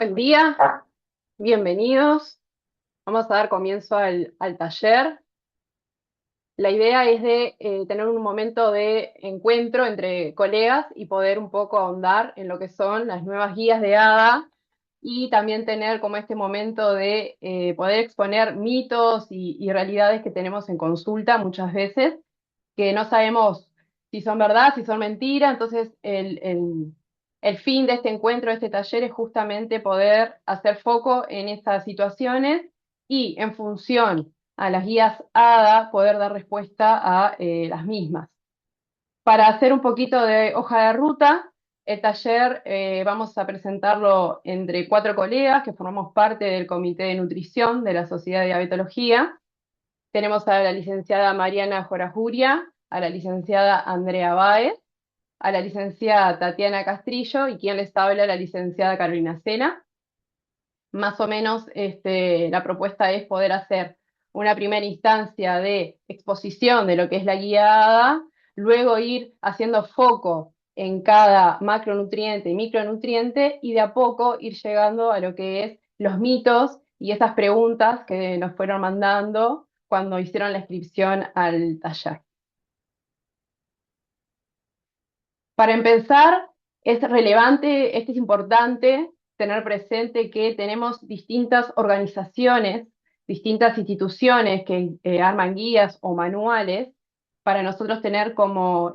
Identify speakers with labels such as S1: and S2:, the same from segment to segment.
S1: Buen día, bienvenidos. Vamos a dar comienzo al taller. La idea es de tener un momento de encuentro entre colegas y poder un poco ahondar en lo que son las nuevas guías de hada y también tener como este momento de poder exponer mitos y realidades que tenemos en consulta muchas veces, que no sabemos si son verdad, si son mentira. Entonces, el fin de este encuentro, de este taller, es justamente poder hacer foco en estas situaciones y, en función a las guías ADA, poder dar respuesta a las mismas. Para hacer un poquito de hoja de ruta, el taller vamos a presentarlo entre 4 colegas que formamos parte del Comité de Nutrición de la Sociedad de Diabetología. Tenemos a la licenciada Mariana Jorajuria, a la licenciada Andrea Báez, a la licenciada Tatiana Castrillo y quien les habla, la licenciada Carolina Sena. Más o menos la propuesta es poder hacer una primera instancia de exposición de lo que es la guiada, luego ir haciendo foco en cada macronutriente y micronutriente y de a poco ir llegando a lo que es los mitos y esas preguntas que nos fueron mandando cuando hicieron la inscripción al taller. Para empezar, es relevante, es importante tener presente que tenemos distintas organizaciones, distintas instituciones que arman guías o manuales para nosotros tener como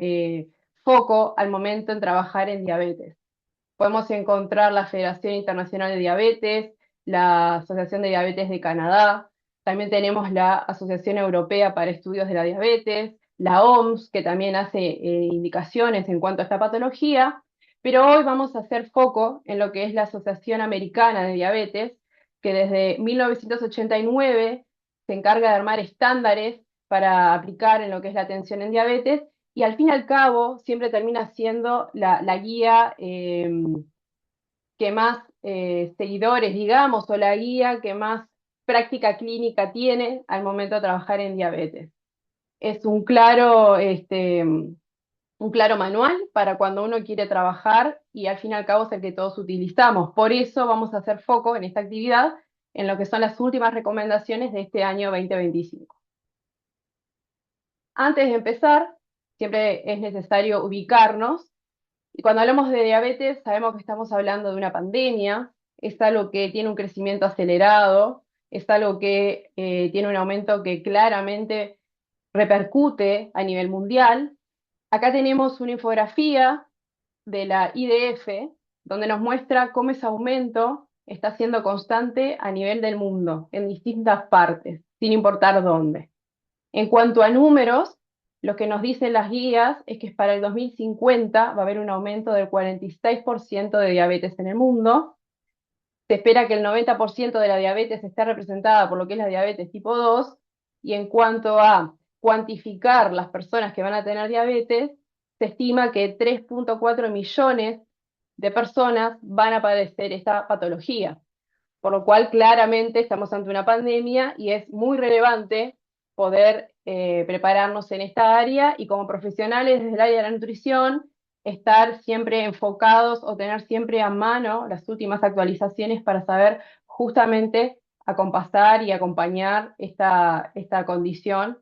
S1: foco al momento en trabajar en diabetes. Podemos encontrar la Federación Internacional de Diabetes, la Asociación de Diabetes de Canadá, también tenemos la Asociación Europea para Estudios de la Diabetes, la OMS, que también hace indicaciones en cuanto a esta patología, pero hoy vamos a hacer foco en lo que es la Asociación Americana de Diabetes, que desde 1989 se encarga de armar estándares para aplicar en lo que es la atención en diabetes, y al fin y al cabo siempre termina siendo la guía que más seguidores, digamos, o la guía que más práctica clínica tiene al momento de trabajar en diabetes. Es un claro manual para cuando uno quiere trabajar y al fin y al cabo es el que todos utilizamos. Por eso vamos a hacer foco en esta actividad en lo que son las últimas recomendaciones de este año 2025. Antes de empezar, siempre es necesario ubicarnos. Y cuando hablamos de diabetes, sabemos que estamos hablando de una pandemia, es algo que tiene un crecimiento acelerado, es algo que tiene un aumento que claramente repercute a nivel mundial. Acá tenemos una infografía de la IDF, donde nos muestra cómo ese aumento está siendo constante a nivel del mundo, en distintas partes, sin importar dónde. En cuanto a números, lo que nos dicen las guías es que para el 2050 va a haber un aumento del 46% de diabetes en el mundo. Se espera que el 90% de la diabetes esté representada por lo que es la diabetes tipo 2. Y en cuanto a cuantificar las personas que van a tener diabetes, se estima que 3,4 millones de personas van a padecer esta patología, por lo cual claramente estamos ante una pandemia y es muy relevante poder prepararnos en esta área y, como profesionales desde el área de la nutrición, estar siempre enfocados o tener siempre a mano las últimas actualizaciones para saber justamente acompasar y acompañar esta condición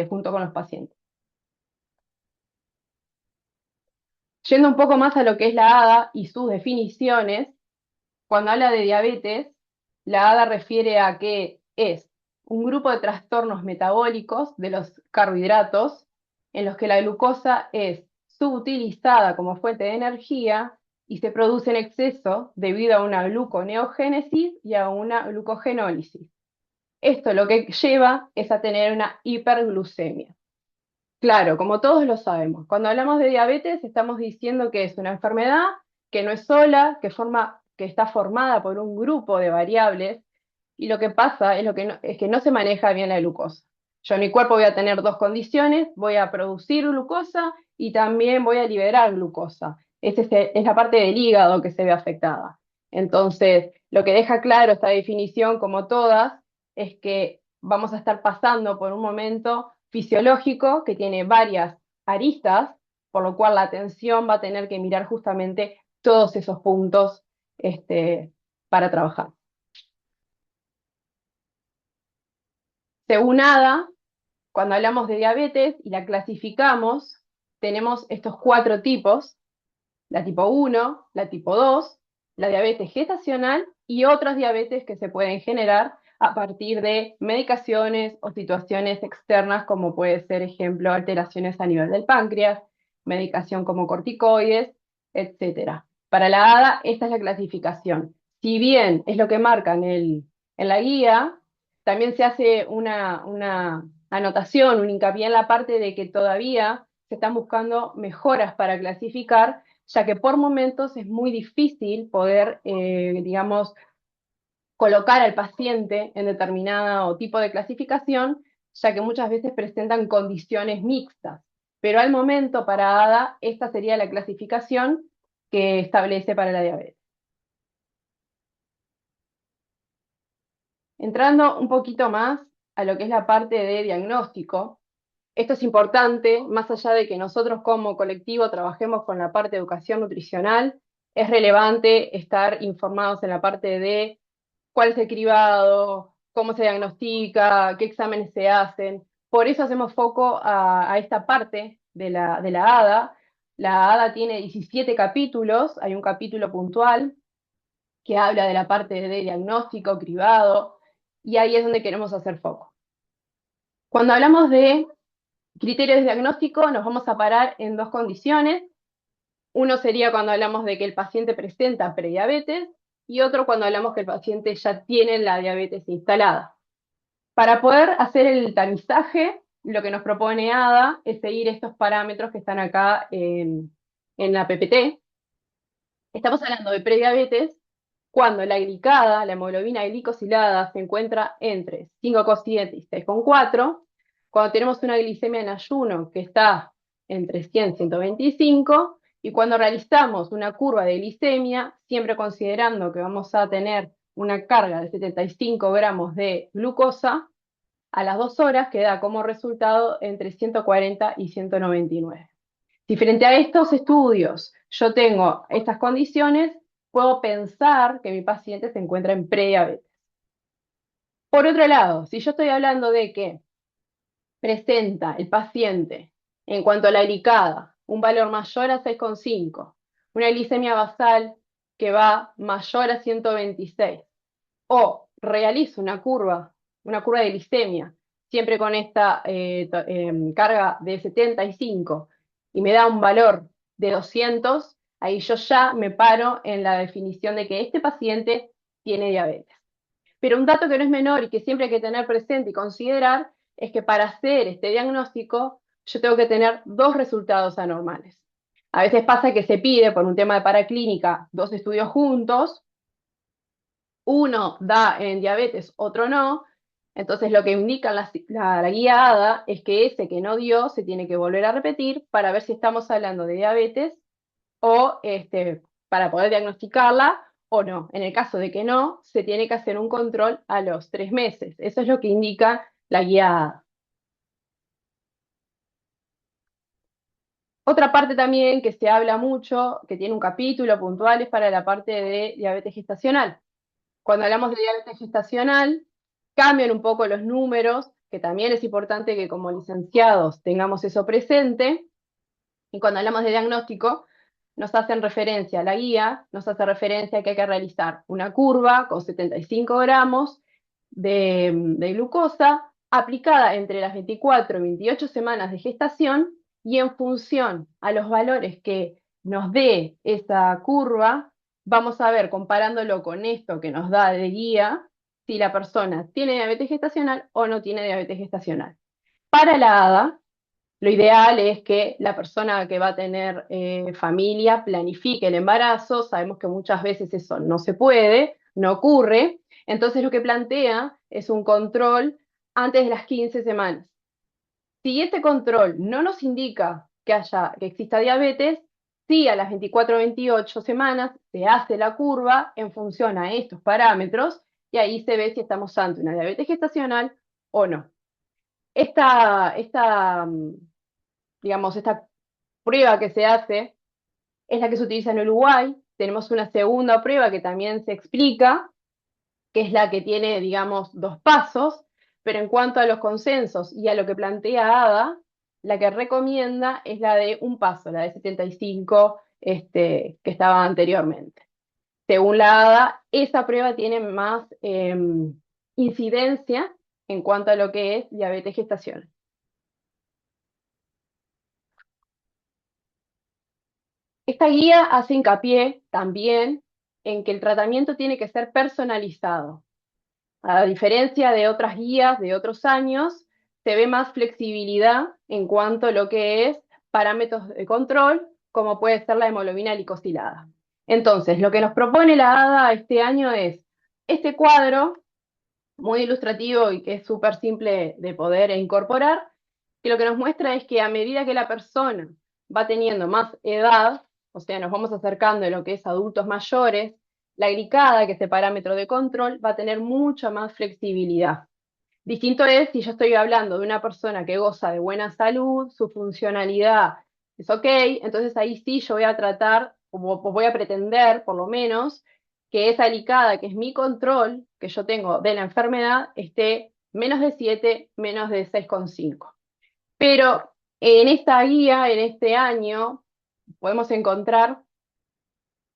S1: junto con los pacientes. Yendo un poco más a lo que es la ADA y sus definiciones, cuando habla de diabetes, la ADA refiere a que es un grupo de trastornos metabólicos de los carbohidratos en los que la glucosa es subutilizada como fuente de energía y se produce en exceso debido a una gluconeogénesis y a una glucogenólisis. Esto lo que lleva es a tener una hiperglucemia. Claro, como todos lo sabemos, cuando hablamos de diabetes estamos diciendo que es una enfermedad que no es sola, que está formada por un grupo de variables, y lo que pasa es, es que no se maneja bien la glucosa. Yo en mi cuerpo voy a tener dos condiciones: voy a producir glucosa y también voy a liberar glucosa. Es la parte del hígado que se ve afectada. Entonces, lo que deja claro esta definición, como todas, es que vamos a estar pasando por un momento fisiológico que tiene varias aristas, por lo cual la atención va a tener que mirar justamente todos esos puntos este, para trabajar. Según ADA, cuando hablamos de diabetes y la clasificamos, tenemos estos cuatro tipos: la tipo 1, la tipo 2, la diabetes gestacional y otras diabetes que se pueden generar a partir de medicaciones o situaciones externas, como puede ser, ejemplo, alteraciones a nivel del páncreas, medicación como corticoides, etcétera. Para la ADA, esta es la clasificación. Si bien es lo que marca en la guía, también se hace una anotación, un hincapié en la parte de que todavía se están buscando mejoras para clasificar, ya que por momentos es muy difícil poder, digamos, colocar al paciente en determinado tipo de clasificación, ya que muchas veces presentan condiciones mixtas. Pero al momento, para ADA, esta sería la clasificación que establece para la diabetes. Entrando un poquito más a lo que es la parte de diagnóstico, esto es importante, más allá de que nosotros como colectivo trabajemos con la parte de educación nutricional, es relevante estar informados en la parte de cuál es el cribado, cómo se diagnostica, qué exámenes se hacen. Por eso hacemos foco a esta parte de la ADA. La ADA tiene 17 capítulos, hay un capítulo puntual que habla de la parte de diagnóstico, cribado, y ahí es donde queremos hacer foco. Cuando hablamos de criterios de diagnóstico, nos vamos a parar en dos condiciones. Uno sería cuando hablamos de que el paciente presenta prediabetes y otro cuando hablamos que el paciente ya tiene la diabetes instalada. Para poder hacer el tamizaje, lo que nos propone ADA es seguir estos parámetros que están acá en la PPT. Estamos hablando de prediabetes cuando la glicada, la hemoglobina glicosilada, se encuentra entre 5,7 y 6,4, cuando tenemos una glicemia en ayuno que está entre 100 y 125, y cuando realizamos una curva de glicemia, siempre considerando que vamos a tener una carga de 75 gramos de glucosa, a las 2 horas queda como resultado entre 140 y 199. Si frente a estos estudios yo tengo estas condiciones, puedo pensar que mi paciente se encuentra en prediabetes. Por otro lado, si yo estoy hablando de que presenta el paciente, en cuanto a la glicada, un valor mayor a 6,5, una glicemia basal que va mayor a 126, o realizo una curva de glicemia, siempre con esta carga de 75, y me da un valor de 200, ahí yo ya me paro en la definición de que este paciente tiene diabetes. Pero un dato que no es menor y que siempre hay que tener presente y considerar es que para hacer este diagnóstico yo tengo que tener dos resultados anormales. A veces pasa que se pide por un tema de paraclínica dos estudios juntos, uno da en diabetes, otro no. Entonces lo que indica la guía ADA es que ese que no dio se tiene que volver a repetir para ver si estamos hablando de diabetes o para poder diagnosticarla o no. En el caso de que no, se tiene que hacer un control a los 3 meses. Eso es lo que indica la guía ADA. Otra parte también que se habla mucho, que tiene un capítulo puntual, es para la parte de diabetes gestacional. Cuando hablamos de diabetes gestacional, cambian un poco los números, que también es importante que como licenciados tengamos eso presente. Y cuando hablamos de diagnóstico, nos hacen referencia a la guía, nos hace referencia a que hay que realizar una curva con 75 gramos de glucosa aplicada entre las 24 y 28 semanas de gestación, y en función a los valores que nos dé esa curva, vamos a ver, comparándolo con esto que nos da de guía, si la persona tiene diabetes gestacional o no tiene diabetes gestacional. Para la ADA, lo ideal es que la persona que va a tener familia planifique el embarazo. Sabemos que muchas veces eso no se puede, no ocurre. Entonces lo que plantea es un control antes de las 15 semanas. Si ese control no nos indica que exista diabetes, sí, a las 24 o 28 semanas se hace la curva en función a estos parámetros y ahí se ve si estamos ante una diabetes gestacional o no. Esta digamos, esta prueba que se hace es la que se utiliza en Uruguay, tenemos una segunda prueba que también se explica, que es la que tiene, digamos, dos pasos, pero en cuanto a los consensos y a lo que plantea ADA, la que recomienda es la de un paso, la de 75, que estaba anteriormente. Según la ADA, esa prueba tiene más incidencia en cuanto a lo que es diabetes gestacional. Esta guía hace hincapié también en que el tratamiento tiene que ser personalizado. A diferencia de otras guías de otros años, se ve más flexibilidad en cuanto a lo que es parámetros de control, como puede ser la hemoglobina glicosilada. Entonces, lo que nos propone la ADA este año es este cuadro, muy ilustrativo y que es súper simple de poder incorporar, que lo que nos muestra es que a medida que la persona va teniendo más edad, o sea, nos vamos acercando a lo que es adultos mayores, la glicada, que es el parámetro de control, va a tener mucha más flexibilidad. Distinto es si yo estoy hablando de una persona que goza de buena salud, su funcionalidad es ok, entonces ahí sí yo voy a tratar, o voy a pretender por lo menos, que esa glicada, que es mi control que yo tengo de la enfermedad, esté menos de 7, menos de 6,5. Pero en esta guía, en este año, podemos encontrar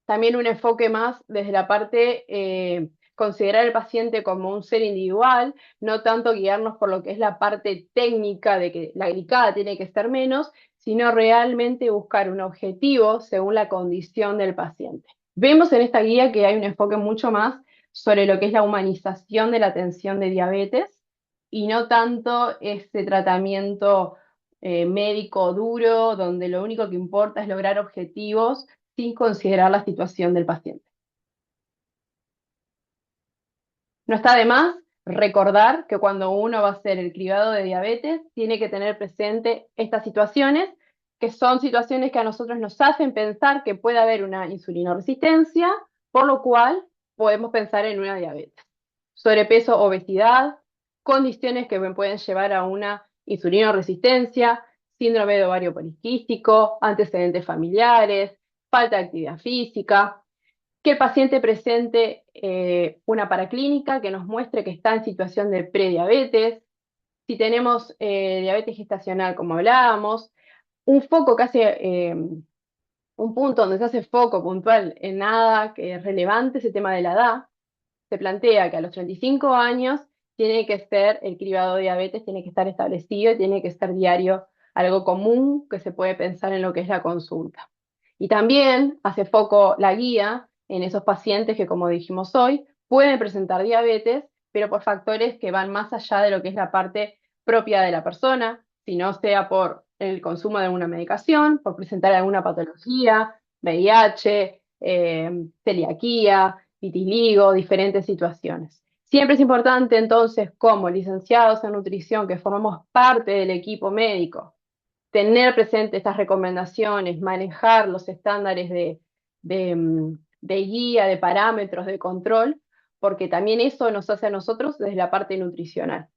S1: también un enfoque más desde la parte, considerar al paciente como un ser individual, no tanto guiarnos por lo que es la parte técnica de que la glicada tiene que ser menos, sino realmente buscar un objetivo según la condición del paciente. Vemos en esta guía que hay un enfoque mucho más sobre lo que es la humanización de la atención de diabetes y no tanto este tratamiento médico duro, donde lo único que importa es lograr objetivos sin considerar la situación del paciente. No está de más recordar que cuando uno va a hacer el cribado de diabetes, tiene que tener presente estas situaciones, que son situaciones que a nosotros nos hacen pensar que puede haber una insulinoresistencia, por lo cual podemos pensar en una diabetes. Sobrepeso, obesidad, condiciones que pueden llevar a una insulinoresistencia, síndrome de ovario poliquístico, antecedentes familiares, falta de actividad física, que el paciente presente una paraclínica que nos muestre que está en situación de prediabetes, si tenemos diabetes gestacional, como hablábamos, un foco que hace, un punto donde se hace foco puntual en nada que es relevante, ese tema de la edad, se plantea que a los 35 años tiene que ser el cribado de diabetes, tiene que estar establecido, tiene que ser diario, algo común que se puede pensar en lo que es la consulta. Y también hace foco la guía en esos pacientes que, como dijimos hoy, pueden presentar diabetes, pero por factores que van más allá de lo que es la parte propia de la persona, si no sea por el consumo de alguna medicación, por presentar alguna patología, VIH, celiaquía, vitiligo, diferentes situaciones. Siempre es importante entonces, como licenciados en nutrición, que formamos parte del equipo médico, tener presente estas recomendaciones, manejar los estándares de guía, de parámetros, de control, porque también eso nos hace a nosotros desde la parte nutricional.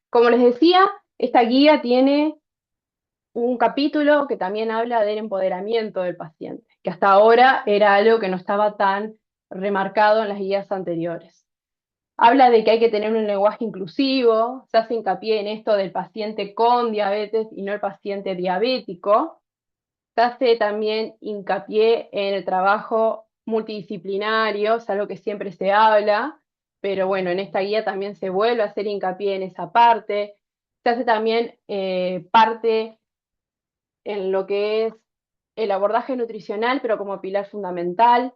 S1: Como les decía, esta guía tiene un capítulo que también habla del empoderamiento del paciente, que hasta ahora era algo que no estaba tan remarcado en las guías anteriores. Habla de que hay que tener un lenguaje inclusivo, se hace hincapié en esto del paciente con diabetes y no el paciente diabético. Se hace también hincapié en el trabajo multidisciplinario, es algo que siempre se habla, pero bueno, en esta guía también se vuelve a hacer hincapié en esa parte. Se hace también parte en lo que es el abordaje nutricional, pero como pilar fundamental.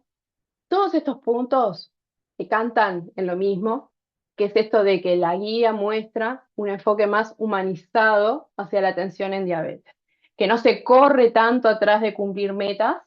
S1: Todos estos puntos se cantan en lo mismo, que es esto de que la guía muestra un enfoque más humanizado hacia la atención en diabetes, que no se corre tanto atrás de cumplir metas,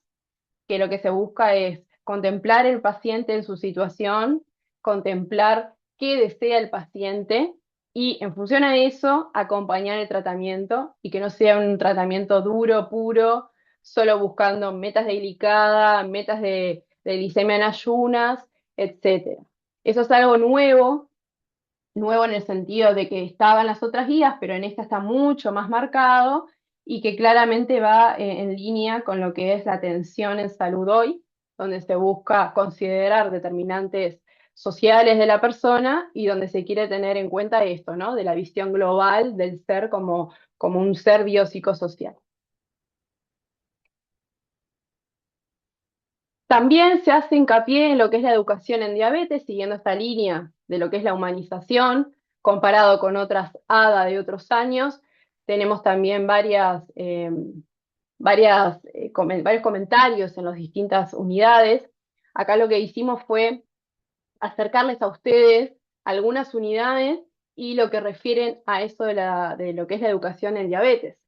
S1: que lo que se busca es contemplar el paciente en su situación, contemplar qué desea el paciente y en función a eso acompañar el tratamiento y que no sea un tratamiento duro, puro, solo buscando metas de glicada, metas de glicemia en ayunas, etcétera. Eso es algo nuevo, nuevo en el sentido de que estaba en las otras guías, pero en esta está mucho más marcado y que claramente va en línea con lo que es la atención en salud hoy, donde se busca considerar determinantes sociales de la persona y donde se quiere tener en cuenta esto, ¿no? De la visión global del ser como un ser biopsicosocial. También se hace hincapié en lo que es la educación en diabetes, siguiendo esta línea de lo que es la humanización, comparado con otras ADA de otros años. Tenemos también varios comentarios en las distintas unidades. Acá lo que hicimos fue acercarles a ustedes algunas unidades y lo que refieren a eso de lo que es la educación en diabetes.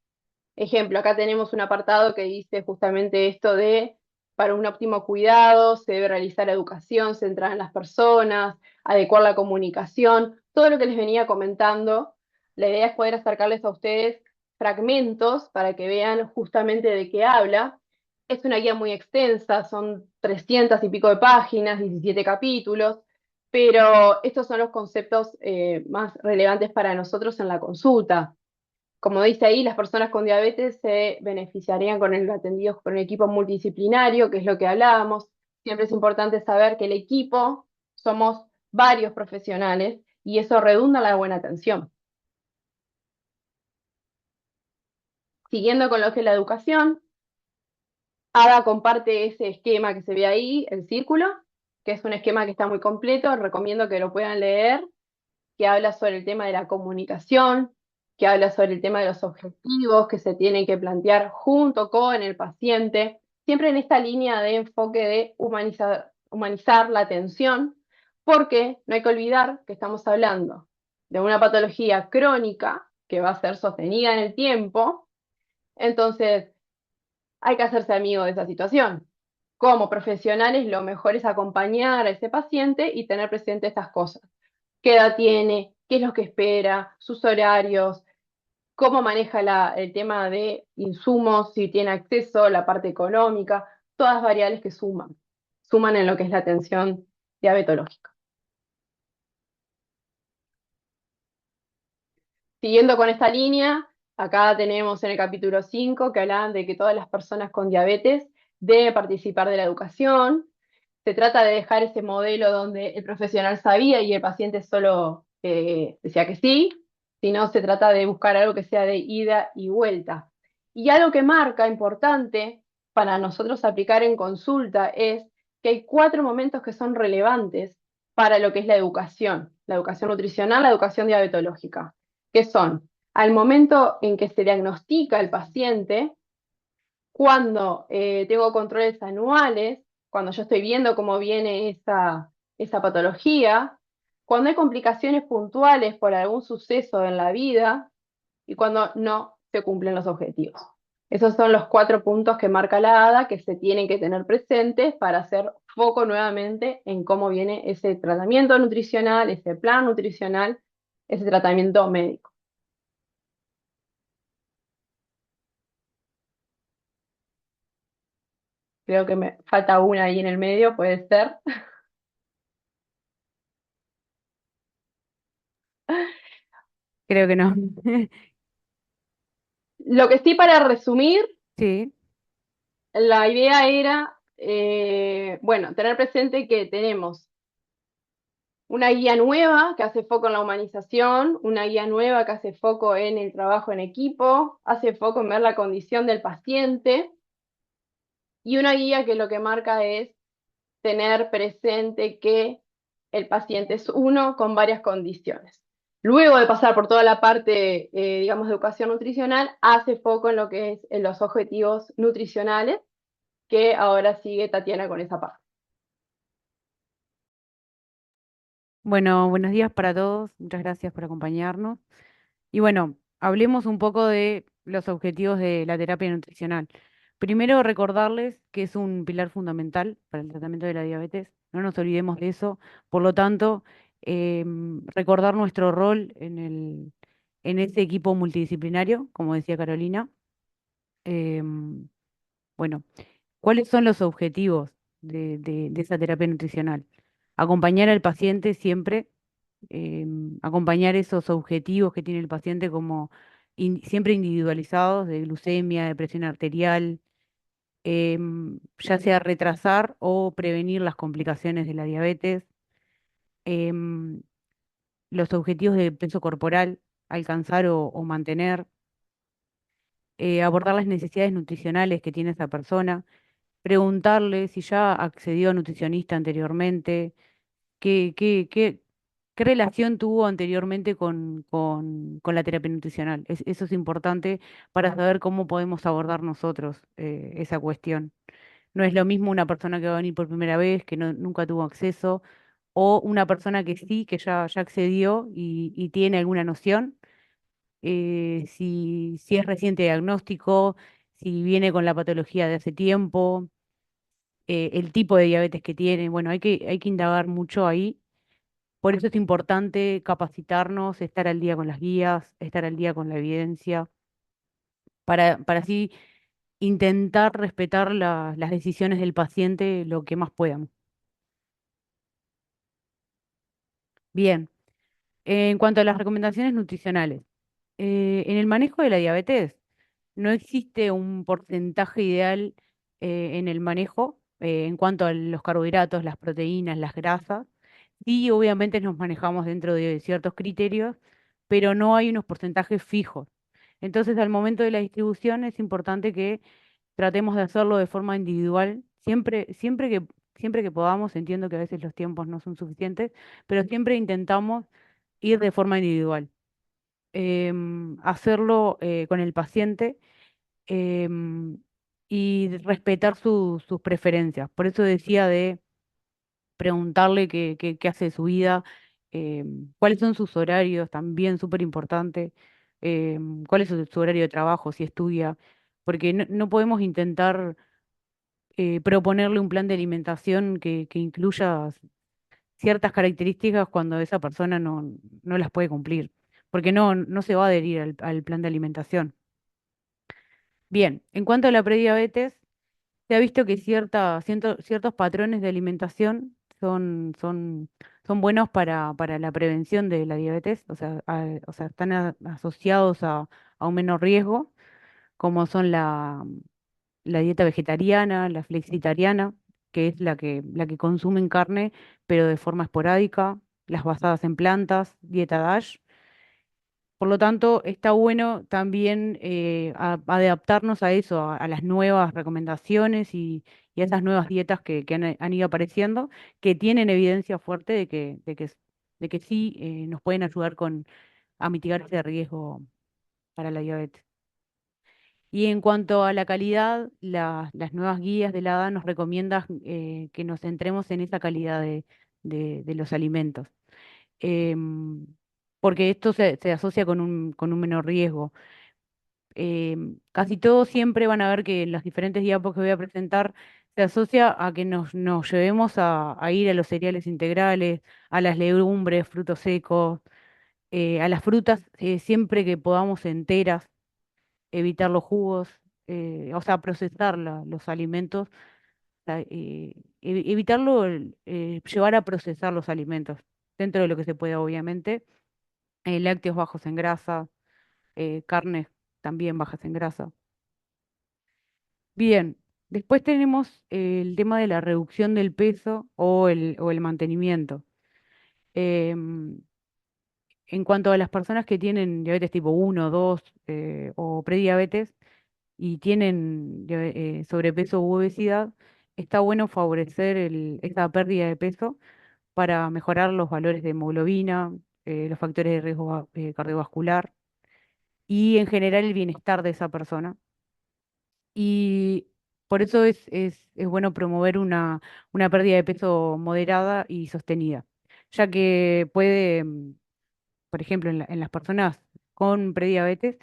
S1: Ejemplo, acá tenemos un apartado que dice justamente esto de, para un óptimo cuidado, se debe realizar educación centrada en las personas, adecuar la comunicación, todo lo que les venía comentando. La idea es poder acercarles a ustedes fragmentos para que vean justamente de qué habla. Es una guía muy extensa, son 300 y pico de páginas, 17 capítulos, pero estos son los conceptos más relevantes para nosotros en la consulta. Como dice ahí, las personas con diabetes se beneficiarían con el atendidos por un equipo multidisciplinario, que es lo que hablábamos. Siempre es importante saber que el equipo somos varios profesionales y eso redunda en la buena atención. Siguiendo con lo que es la educación, Ada comparte ese esquema que se ve ahí, el círculo, que es un esquema que está muy completo, recomiendo que lo puedan leer, que habla sobre el tema de la comunicación, que habla sobre el tema de los objetivos que se tienen que plantear junto con el paciente, siempre en esta línea de enfoque de humanizar la atención, porque no hay que olvidar que estamos hablando de una patología crónica que va a ser sostenida en el tiempo, entonces hay que hacerse amigo de esa situación. Como profesionales, lo mejor es acompañar a ese paciente y tener presente estas cosas: qué edad tiene, qué es lo que espera, sus horarios, cómo maneja el tema de insumos, si tiene acceso, la parte económica, todas variables que suman en lo que es la atención diabetológica. Siguiendo con esta línea, acá tenemos en el capítulo 5 que hablan de que todas las personas con diabetes deben participar de la educación. Se trata de dejar ese modelo donde el profesional sabía y el paciente solo decía que sí, sino se trata de buscar algo que sea de ida y vuelta. Y algo que marca importante para nosotros aplicar en consulta es que hay 4 momentos que son relevantes para lo que es la educación nutricional, la educación diabetológica, que son al momento en que se diagnostica el paciente, cuando tengo controles anuales, cuando yo estoy viendo cómo viene esa patología, cuando hay complicaciones puntuales por algún suceso en la vida y cuando no se cumplen los objetivos. Esos son los 4 puntos que marca la ADA que se tienen que tener presentes para hacer foco nuevamente en cómo viene ese tratamiento nutricional, ese plan nutricional, ese tratamiento médico. Creo que me falta una ahí en el medio, puede ser.
S2: Creo que no.
S1: Lo que sí, para resumir,
S2: Sí,
S1: la idea era, bueno, tener presente que tenemos una guía nueva que hace foco en la humanización, una guía nueva que hace foco en el trabajo en equipo, hace foco en ver la condición del paciente y una guía que lo que marca es tener presente que el paciente es uno con varias condiciones. Luego de pasar por toda la parte, digamos, de educación nutricional, hace foco en lo que es en los objetivos nutricionales, que ahora sigue Tatiana con esa parte.
S2: bueno, buenos días para todos. Muchas gracias por acompañarnos. Y bueno, hablemos un poco de los objetivos de la terapia nutricional. Primero, recordarles que es un pilar fundamental para el tratamiento de la diabetes. No nos olvidemos de eso. Por lo tanto, recordar nuestro rol en ese equipo multidisciplinario, como decía Carolina. Em, bueno, ¿cuáles son los objetivos de esa terapia nutricional? Acompañar al paciente siempre, acompañar esos objetivos que tiene el paciente como siempre individualizados de glucemia, de presión arterial, ya sea retrasar o prevenir las complicaciones de la diabetes, em, los objetivos de peso corporal, alcanzar o mantener, abordar las necesidades nutricionales que tiene esa persona, preguntarle si ya accedió a nutricionista anteriormente, qué, qué, qué, qué relación tuvo anteriormente con la terapia nutricional. Eso es importante para saber cómo podemos abordar nosotros esa cuestión. No es lo mismo una persona que va a venir por primera vez, que nunca tuvo acceso, o una persona que sí, que ya accedió y tiene alguna noción, si es reciente diagnóstico, si viene con la patología de hace tiempo, el tipo de diabetes que tiene. Bueno, hay que indagar mucho ahí. Por eso es importante capacitarnos, estar al día con las guías, estar al día con la evidencia, para así intentar respetar las decisiones del paciente lo que más puedan. Bien, en cuanto a las recomendaciones nutricionales, en el manejo de la diabetes no existe un porcentaje ideal en el manejo en cuanto a los carbohidratos, las proteínas, las grasas. Sí, obviamente nos manejamos dentro de ciertos criterios, pero no hay unos porcentajes fijos. Entonces, al momento de la distribución es importante que tratemos de hacerlo de forma individual, siempre que podamos. Entiendo que a veces los tiempos no son suficientes, pero siempre intentamos ir de forma individual. Hacerlo con el paciente em, y respetar sus preferencias. Por eso decía de preguntarle qué hace de su vida, cuáles son sus horarios, también súper importante, cuál es su horario de trabajo, si estudia, porque no podemos intentar proponerle un plan de alimentación que incluya ciertas características cuando esa persona no las puede cumplir, porque no se va a adherir al plan de alimentación. Bien, en cuanto a la prediabetes, se ha visto que ciertos patrones de alimentación son buenos para la prevención de la diabetes, o sea, o sea, están asociados a un menor riesgo, como son la dieta vegetariana, la flexitariana, que es la que consumen carne, pero de forma esporádica, las basadas en plantas, dieta DASH. Por lo tanto, está bueno también adaptarnos a eso, a las nuevas recomendaciones y a esas nuevas dietas que han ido apareciendo, que tienen evidencia fuerte de que sí nos pueden ayudar a mitigar ese riesgo para la diabetes. Y en cuanto a la calidad, las nuevas guías de la ADA nos recomiendan que nos centremos en esa calidad de los alimentos, em, porque esto se asocia con un menor riesgo. Casi todos siempre van a ver que en las diferentes diapos que voy a presentar se asocia a que nos llevemos a ir a los cereales integrales, a las legumbres, frutos secos, a las frutas siempre que podamos enteras, evitar los jugos, o sea, procesar los alimentos, evitarlo, llevar a procesar los alimentos, dentro de lo que se pueda, obviamente, lácteos bajos en grasa, carnes también bajas en grasa. Bien, después tenemos el tema de la reducción del peso o el mantenimiento. Em, en cuanto a las personas que tienen diabetes tipo 1, 2 o prediabetes y tienen sobrepeso u obesidad, está bueno favorecer esta pérdida de peso para mejorar los valores de hemoglobina, los factores de riesgo cardiovascular y en general el bienestar de esa persona. Y por eso es bueno promover una pérdida de peso moderada y sostenida, ya que puede, por ejemplo, en las personas con prediabetes,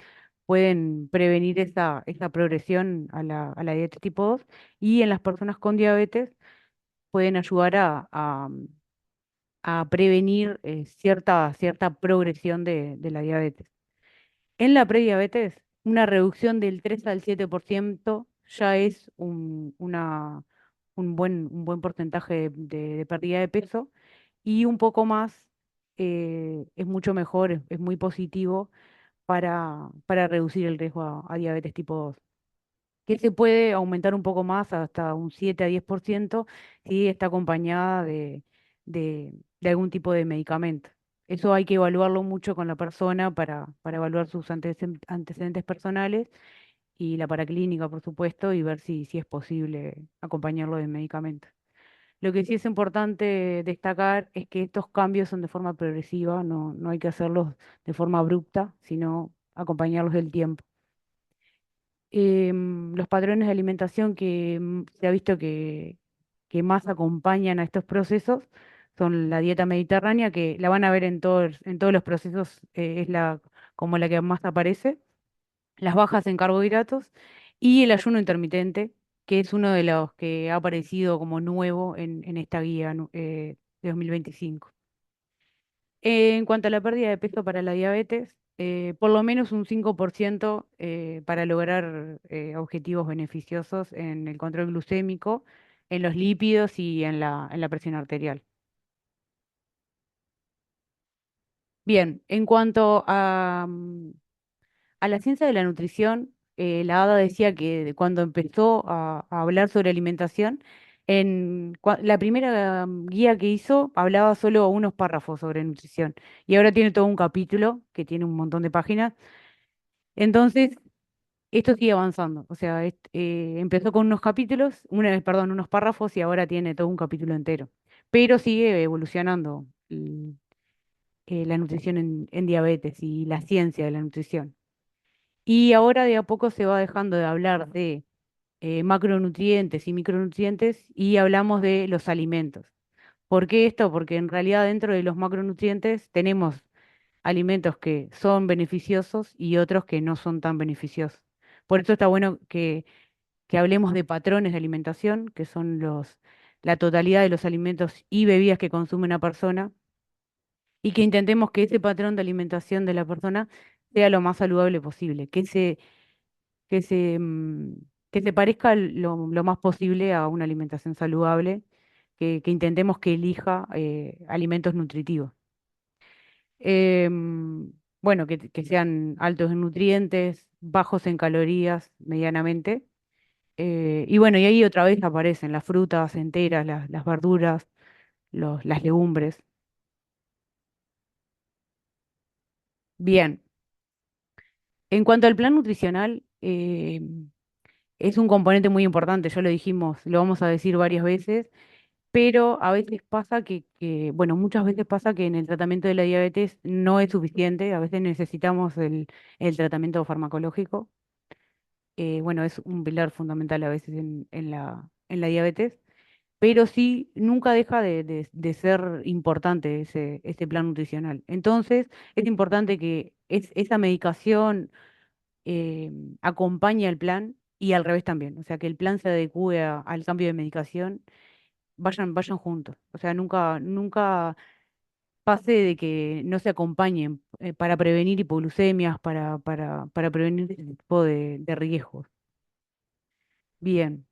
S2: pueden prevenir esa progresión a la diabetes tipo 2 y en las personas con diabetes pueden ayudar a prevenir cierta progresión de la diabetes. En la prediabetes, una reducción del 3 al 7% ya es un buen porcentaje de pérdida de peso y un poco más es mucho mejor, es muy positivo para reducir el riesgo a diabetes tipo 2, que se puede aumentar un poco más hasta un 7 a 10% si está acompañada de algún tipo de medicamento. Eso hay que evaluarlo mucho con la persona para evaluar sus antecedentes personales y la paraclínica, por supuesto, y ver si es posible acompañarlo de medicamentos. Lo que sí es importante destacar es que estos cambios son de forma progresiva, no hay que hacerlos de forma abrupta, sino acompañarlos del tiempo. Los patrones de alimentación que se ha visto que más acompañan a estos procesos son la dieta mediterránea, que la van a ver en todos los procesos, es como la que más aparece, las bajas en carbohidratos y el ayuno intermitente, que es uno de los que ha aparecido como nuevo en esta guía de 2025. En cuanto a la pérdida de peso para la diabetes, por lo menos un 5% para lograr objetivos beneficiosos en el control glucémico, en los lípidos y en la presión arterial. Bien, en cuanto a la ciencia de la nutrición, la ADA decía que cuando empezó a hablar sobre alimentación, la primera guía que hizo hablaba solo unos párrafos sobre nutrición y ahora tiene todo un capítulo que tiene un montón de páginas. Entonces, esto sigue avanzando. O sea, empezó con unos capítulos, perdón, unos párrafos y ahora tiene todo un capítulo entero. Pero sigue evolucionando la nutrición en diabetes y la ciencia de la nutrición. Y ahora de a poco se va dejando de hablar de macronutrientes y micronutrientes y hablamos de los alimentos. ¿Por qué esto? Porque en realidad dentro de los macronutrientes tenemos alimentos que son beneficiosos y otros que no son tan beneficiosos. Por eso está bueno que hablemos de patrones de alimentación, que son la totalidad de los alimentos y bebidas que consume una persona, y que intentemos que ese patrón de alimentación de la persona sea lo más saludable posible, que se, mm, que se parezca lo más posible a una alimentación saludable, que intentemos que elija alimentos nutritivos. Bueno, que sean altos en nutrientes, bajos en calorías, medianamente. Y bueno, y ahí otra vez aparecen las frutas enteras, las verduras, las legumbres. Bien, en cuanto al plan nutricional, es un componente muy importante, ya lo dijimos, lo vamos a decir varias veces, pero a veces pasa bueno, muchas veces pasa que en el tratamiento de la diabetes no es suficiente, a veces necesitamos el tratamiento farmacológico. Bueno, es un pilar fundamental a veces en la diabetes, pero sí nunca deja de ser importante ese plan nutricional. Entonces, es importante que esa medicación eh, acompañe al plan y al revés también, o sea, que el plan se adecue al cambio de medicación, vayan juntos. O sea, nunca pase de que no se acompañen para prevenir hipoglucemias, para prevenir ese tipo de riesgos. Bien.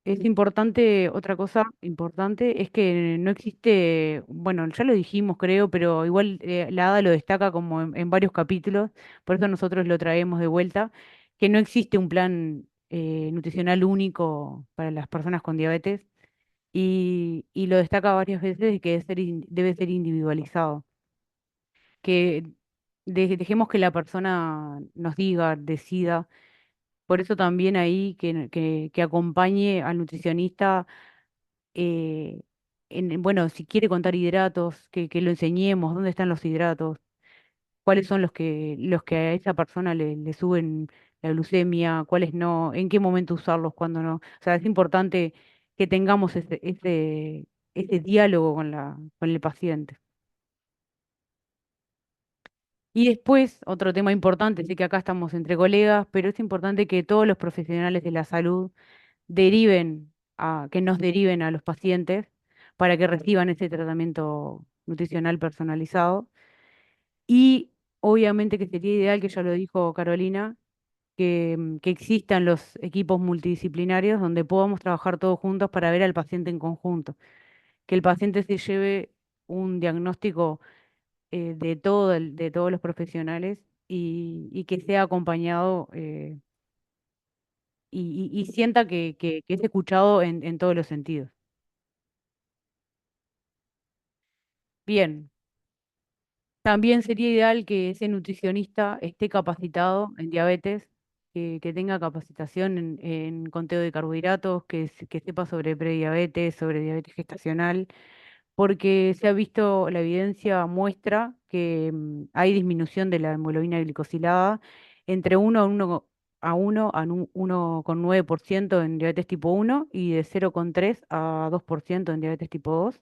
S2: Es importante, otra cosa importante es que no existe, bueno, ya lo dijimos creo, pero igual la ADA lo destaca como en varios capítulos, por eso nosotros lo traemos de vuelta, que no existe un plan nutricional único para las personas con diabetes y lo destaca varias veces de que debe ser individualizado, que dejemos que la persona nos diga, decida, por eso también ahí que acompañe al nutricionista eh, bueno, si quiere contar hidratos, que lo enseñemos, dónde están los hidratos, cuáles son los que a esa persona le suben la glucemia, cuáles no, en qué momento usarlos, cuándo no. O sea, es importante que tengamos ese diálogo con con el paciente. Y después, otro tema importante, sé que acá estamos entre colegas, pero es importante que todos los profesionales de la salud que nos deriven a los pacientes para que reciban ese tratamiento nutricional personalizado. Y obviamente que sería ideal, que ya lo dijo Carolina, que existan los equipos multidisciplinarios donde podamos trabajar todos juntos para ver al paciente en conjunto, que el paciente se lleve un diagnóstico de todos los profesionales y que sea acompañado y sienta que es escuchado en todos los sentidos. Bien, también sería ideal que ese nutricionista esté capacitado en diabetes, que tenga capacitación en conteo de carbohidratos, que sepa sobre prediabetes, sobre diabetes gestacional, porque se ha visto, la evidencia muestra que hay disminución de la hemoglobina glicosilada entre 1,9% en diabetes tipo 1 y de 0,3 a 2% en diabetes tipo 2.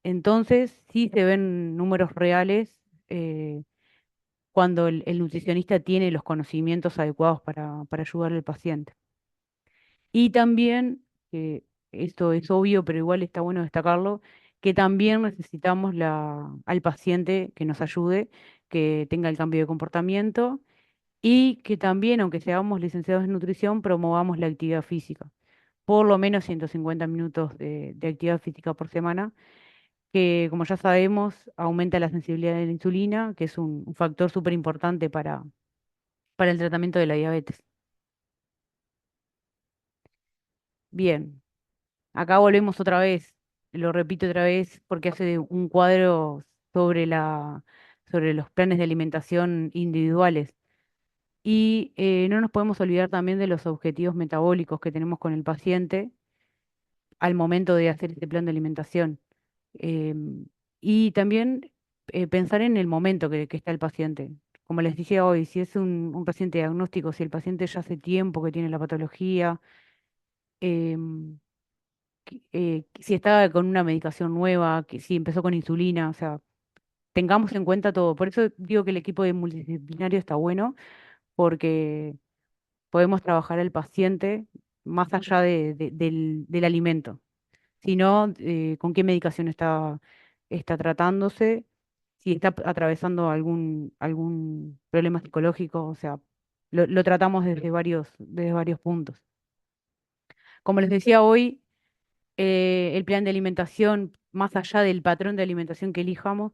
S2: Entonces, sí se ven números reales eh, cuando el nutricionista tiene los conocimientos adecuados para ayudar al paciente. Y también, esto es obvio, pero igual está bueno destacarlo, que también necesitamos al paciente que nos ayude, que tenga el cambio de comportamiento y que también, aunque seamos licenciados en nutrición, promovamos la actividad física. Por lo menos 150 minutos de actividad física por semana, que como ya sabemos, aumenta la sensibilidad de la insulina, que es un factor súper importante para el tratamiento de la diabetes. Bien. Acá volvemos otra vez, lo repito otra vez, porque hace un cuadro sobre sobre los planes de alimentación individuales. Y no nos podemos olvidar también de los objetivos metabólicos que tenemos con el paciente al momento de hacer este plan de alimentación. Em, y también pensar en el momento que está el paciente. Como les dije hoy, si es un paciente diagnóstico, si el paciente ya hace tiempo que tiene la patología, em, si está con una medicación nueva, que si empezó con insulina, o sea, tengamos en cuenta todo. Por eso digo que el equipo de multidisciplinario está bueno, porque podemos trabajar al paciente más allá del alimento, sino con qué medicación está tratándose, si está atravesando algún problema psicológico, o sea, lo tratamos desde varios puntos. Como les decía hoy, el plan de alimentación, más allá del patrón de alimentación que elijamos,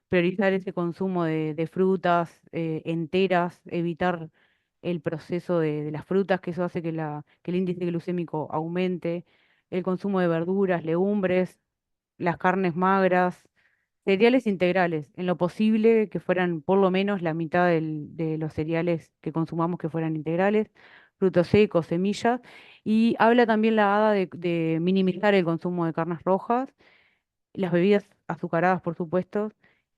S2: priorizar ese consumo de frutas enteras, evitar el proceso de las frutas, que eso hace que el índice glucémico aumente, el consumo de verduras, legumbres, las carnes magras, cereales integrales, en lo posible que fueran por lo menos la mitad de los cereales que consumamos que fueran integrales, frutos secos, semillas, y habla también la ADA de minimizar el consumo de carnes rojas, las bebidas azucaradas, por supuesto,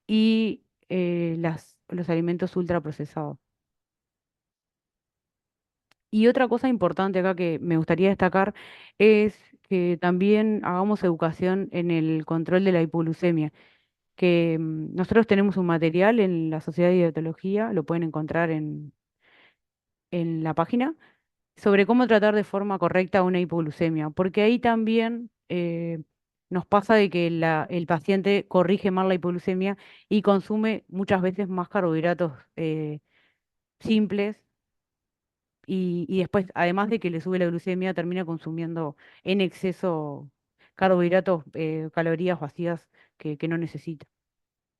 S2: y los alimentos ultraprocesados. Y otra cosa importante acá que me gustaría destacar es que también hagamos educación en el control de la hipoglucemia, que nosotros tenemos un material en la Sociedad de Dietología, lo pueden encontrar en la página, sobre cómo tratar de forma correcta una hipoglucemia, porque ahí también nos pasa de que el paciente corrige mal la hipoglucemia y consume muchas veces más carbohidratos simples y después, además de que le sube la glucemia, termina consumiendo en exceso carbohidratos, calorías vacías que no necesita.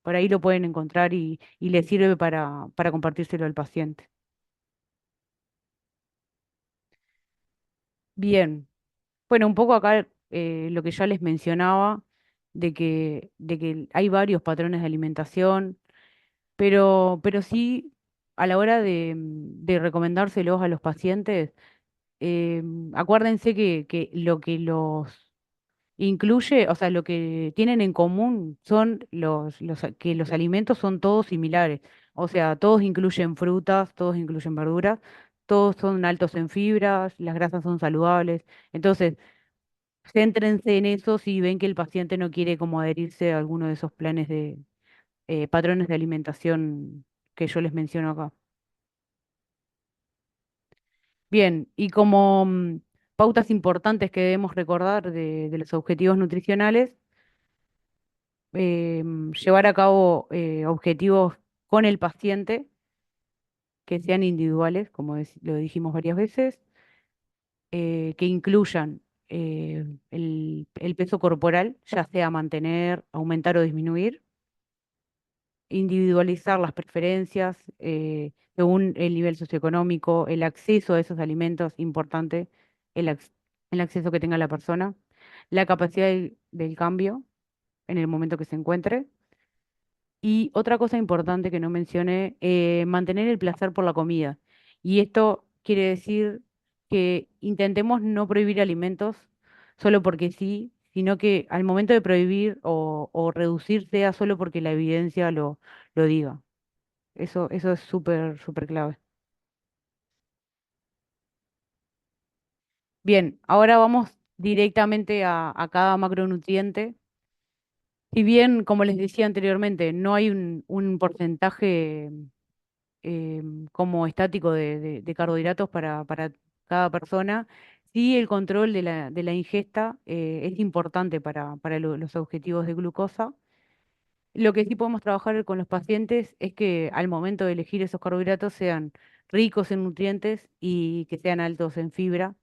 S2: Por ahí lo pueden encontrar y les sirve para compartírselo al paciente. Bien, bueno, un poco acá lo que ya les mencionaba, de que hay varios patrones de alimentación, pero sí a la hora de recomendárselos a los pacientes, acuérdense que lo que los incluye, o sea, lo que tienen en común son que los alimentos son todos similares. O sea, todos incluyen frutas, todos incluyen verduras, todos son altos en fibras, las grasas son saludables. Entonces, céntrense en eso si ven que el paciente no quiere como adherirse a alguno de esos planes de patrones de alimentación que yo les menciono acá. Bien, y como pautas importantes que debemos recordar de los objetivos nutricionales, llevar a cabo objetivos con el paciente que sean individuales, como lo dijimos varias veces, que incluyan el peso corporal, ya sea mantener, aumentar o disminuir, individualizar las preferencias según el nivel socioeconómico, el acceso a esos alimentos, importante, el acceso que tenga la persona, la capacidad del cambio en el momento que se encuentre. Y otra cosa importante que no mencioné, mantener el placer por la comida. Y esto quiere decir que intentemos no prohibir alimentos solo porque sí, sino que al momento de prohibir o reducir sea solo porque la evidencia lo diga. Eso es súper, súper clave. Bien, ahora vamos directamente a cada macronutriente. Si bien, como les decía anteriormente, no hay un porcentaje como estático de carbohidratos para cada persona, sí el control de la ingesta es importante para los objetivos de glucosa. Lo que sí podemos trabajar con los pacientes es que al momento de elegir esos carbohidratos sean ricos en nutrientes y que sean altos en fibra,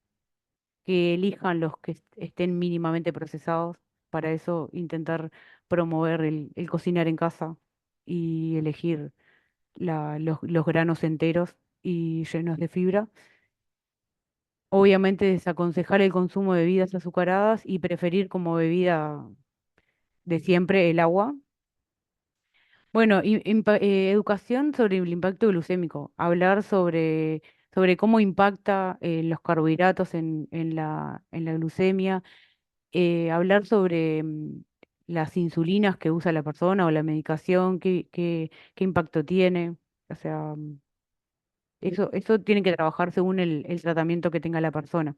S2: que elijan los que estén mínimamente procesados. Para eso intentar promover el cocinar en casa y elegir los granos enteros y llenos de fibra. Obviamente desaconsejar el consumo de bebidas azucaradas y preferir como bebida de siempre el agua. Bueno, educación sobre el impacto glucémico, hablar sobre cómo impacta los carbohidratos en la glucemia, hablar sobre las insulinas que usa la persona o la medicación, qué impacto tiene. O sea, eso tiene que trabajar según el tratamiento que tenga la persona.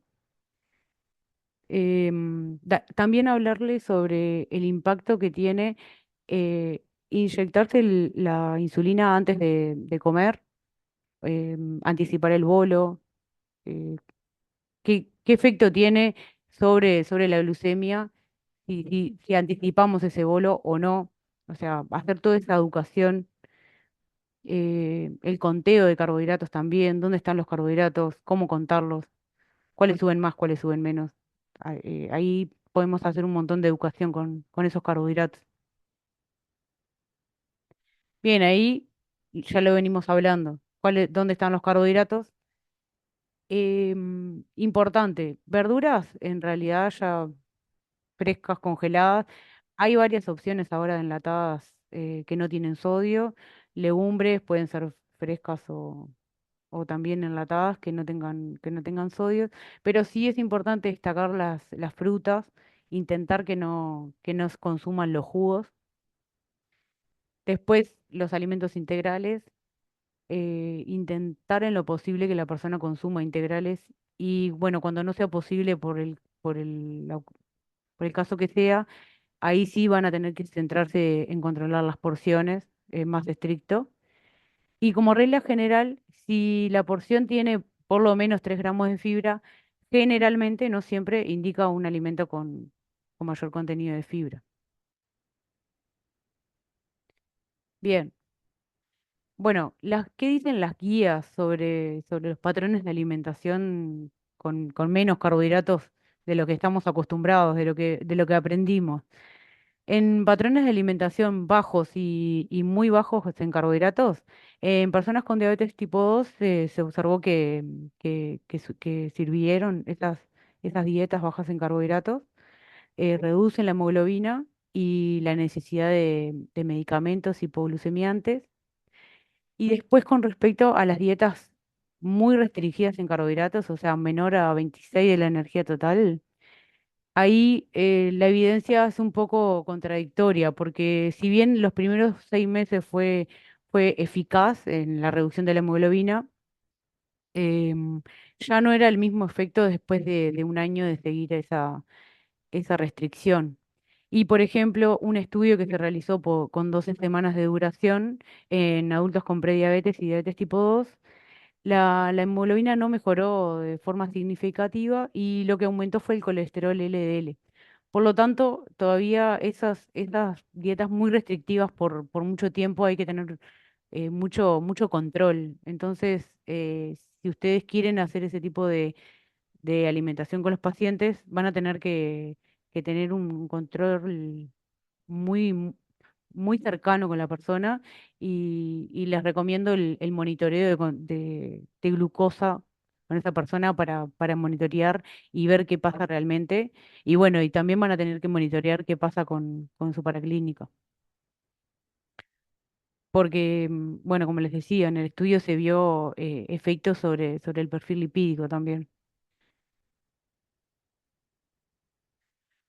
S2: También hablarle sobre el impacto que tiene inyectarse la insulina antes de comer, anticipar el bolo, eh, qué efecto tiene sobre la glucemia si anticipamos ese bolo o no. O sea, hacer toda esa educación, el conteo de carbohidratos también, dónde están los carbohidratos, cómo contarlos, cuáles suben más, cuáles suben menos. Ahí podemos hacer un montón de educación con esos carbohidratos. Bien, ahí ya lo venimos hablando. ¿Dónde están los carbohidratos? Importante, verduras en realidad ya frescas, congeladas. Hay varias opciones ahora de enlatadas que no tienen sodio. Legumbres pueden ser frescas o también enlatadas que no tengan sodio. Pero sí es importante destacar las frutas, intentar que no se consuman los jugos. Después los alimentos integrales, intentar en lo posible que la persona consuma integrales y bueno, cuando no sea posible por el caso que sea, ahí sí van a tener que centrarse en controlar las porciones, más estricto. Y como regla general, si la porción tiene por lo menos 3 gramos de fibra, generalmente no siempre indica un alimento con mayor contenido de fibra. Bien, bueno, ¿qué dicen las guías sobre los patrones de alimentación con menos carbohidratos de lo que estamos acostumbrados, de lo que aprendimos? En patrones de alimentación bajos y muy bajos en carbohidratos, en personas con diabetes tipo 2 se observó que sirvieron esas dietas bajas en carbohidratos, reducen la hemoglobina y la necesidad de medicamentos hipoglucemiantes. Y después con respecto a las dietas muy restringidas en carbohidratos, o sea, menor a 26 de la energía total. Ahí la evidencia es un poco contradictoria, porque si bien los primeros 6 meses fue eficaz en la reducción de la hemoglobina, em, ya no era el mismo efecto después de un año de seguir esa restricción. Y, por ejemplo, un estudio que se realizó con 12 semanas de duración en adultos con prediabetes y diabetes tipo 2, la hemoglobina no mejoró de forma significativa y lo que aumentó fue el colesterol LDL. Por lo tanto, todavía esas dietas muy restrictivas por mucho tiempo hay que tener mucho control. Entonces, si ustedes quieren hacer ese tipo de alimentación con los pacientes, van a tener que tener un control muy, muy cercano con la persona y les recomiendo el monitoreo de glucosa con esa persona para monitorear y ver qué pasa realmente. Y bueno, y también van a tener que monitorear qué pasa con su paraclínica. Porque, bueno, como les decía, en el estudio se vio efectos sobre el perfil lipídico también.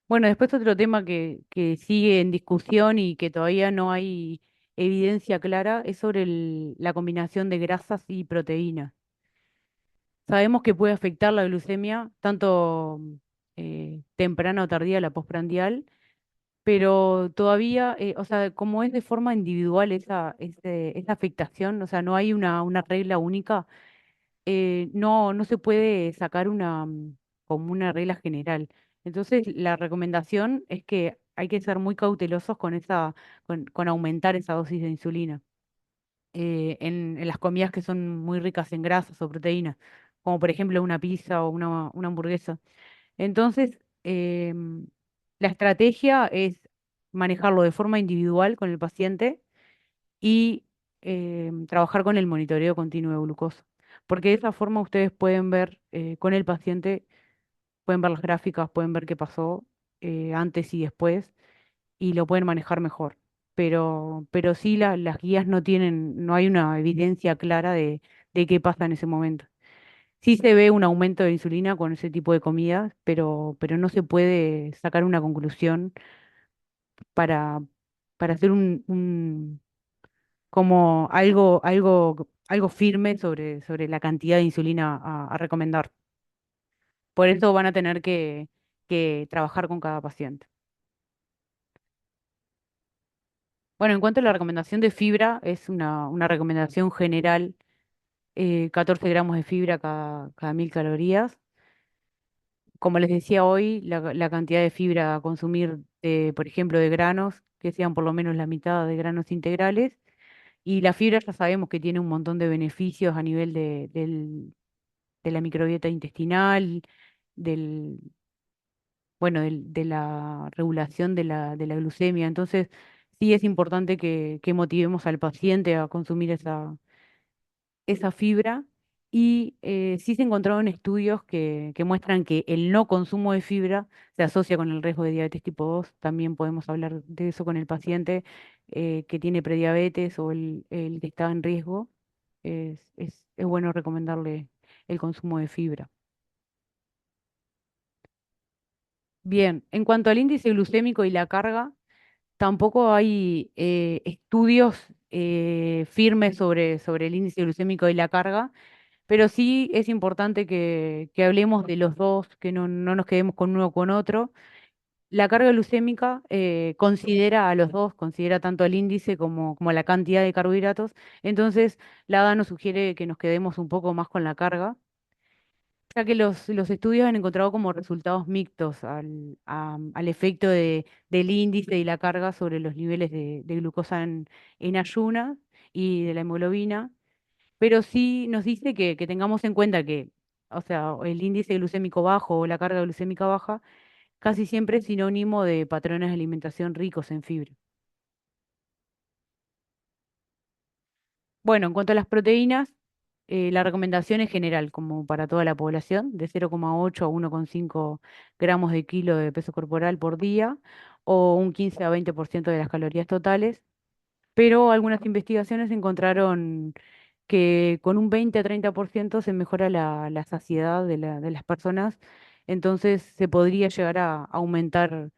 S2: Bueno, después otro tema que sigue en discusión y que todavía no hay evidencia clara es sobre la combinación de grasas y proteínas. Sabemos que puede afectar la glucemia, tanto temprana o tardía, la postprandial, pero todavía, o sea, como es de forma individual esa afectación, o sea, no hay una regla única, no se puede sacar como una regla general. Entonces, la recomendación es que hay que ser muy cautelosos con aumentar esa dosis de insulina en las comidas que son muy ricas en grasas o proteínas, como por ejemplo una pizza o una hamburguesa. Entonces, la estrategia es manejarlo de forma individual con el paciente y trabajar con el monitoreo continuo de glucosa. Porque de esa forma ustedes pueden ver con el paciente, pueden ver las gráficas, pueden ver qué pasó antes y después y lo pueden manejar mejor. Pero sí las guías no hay una evidencia clara de qué pasa en ese momento. Sí se ve un aumento de insulina con ese tipo de comidas, pero no se puede sacar una conclusión para, para hacer como algo firme sobre la cantidad de insulina a recomendar. Por eso van a tener que trabajar con cada paciente. Bueno, en cuanto a la recomendación de fibra, es una recomendación general, 14 gramos de fibra cada 1000 calorías. Como les decía hoy, la cantidad de fibra a consumir, por ejemplo, de granos, que sean por lo menos la mitad de granos integrales. Y la fibra ya sabemos que tiene un montón de beneficios a nivel de la microbiota intestinal, del, bueno, de la regulación de la glucemia. Entonces, sí es importante que motivemos al paciente a consumir esa fibra. Y sí se encontraron estudios que muestran que el no consumo de fibra se asocia con el riesgo de diabetes tipo 2. También podemos hablar de eso con el paciente que tiene prediabetes o el que está en riesgo. Es bueno recomendarle el consumo de fibra. Bien, en cuanto al índice glucémico y la carga, tampoco hay estudios firmes sobre el índice glucémico y la carga. Pero sí es importante que hablemos de los dos, que no nos quedemos con uno o con otro. La carga glucémica considera a los dos, considera tanto el índice como la cantidad de carbohidratos. Entonces, la ADA nos sugiere que nos quedemos un poco más con la carga, ya que los estudios han encontrado como resultados mixtos al efecto del índice y la carga sobre los niveles de glucosa en ayunas y de la hemoglobina, pero sí nos dice que tengamos en cuenta que, o sea, el índice glucémico bajo o la carga glucémica baja casi siempre es sinónimo de patrones de alimentación ricos en fibra. Bueno, en cuanto a las proteínas, la recomendación es general, como para toda la población, de 0,8 a 1,5 gramos de kilo de peso corporal por día o un 15 a 20% de las calorías totales. Pero algunas investigaciones encontraron que con un 20 a 30% se mejora la saciedad de las personas, entonces se podría llegar a aumentar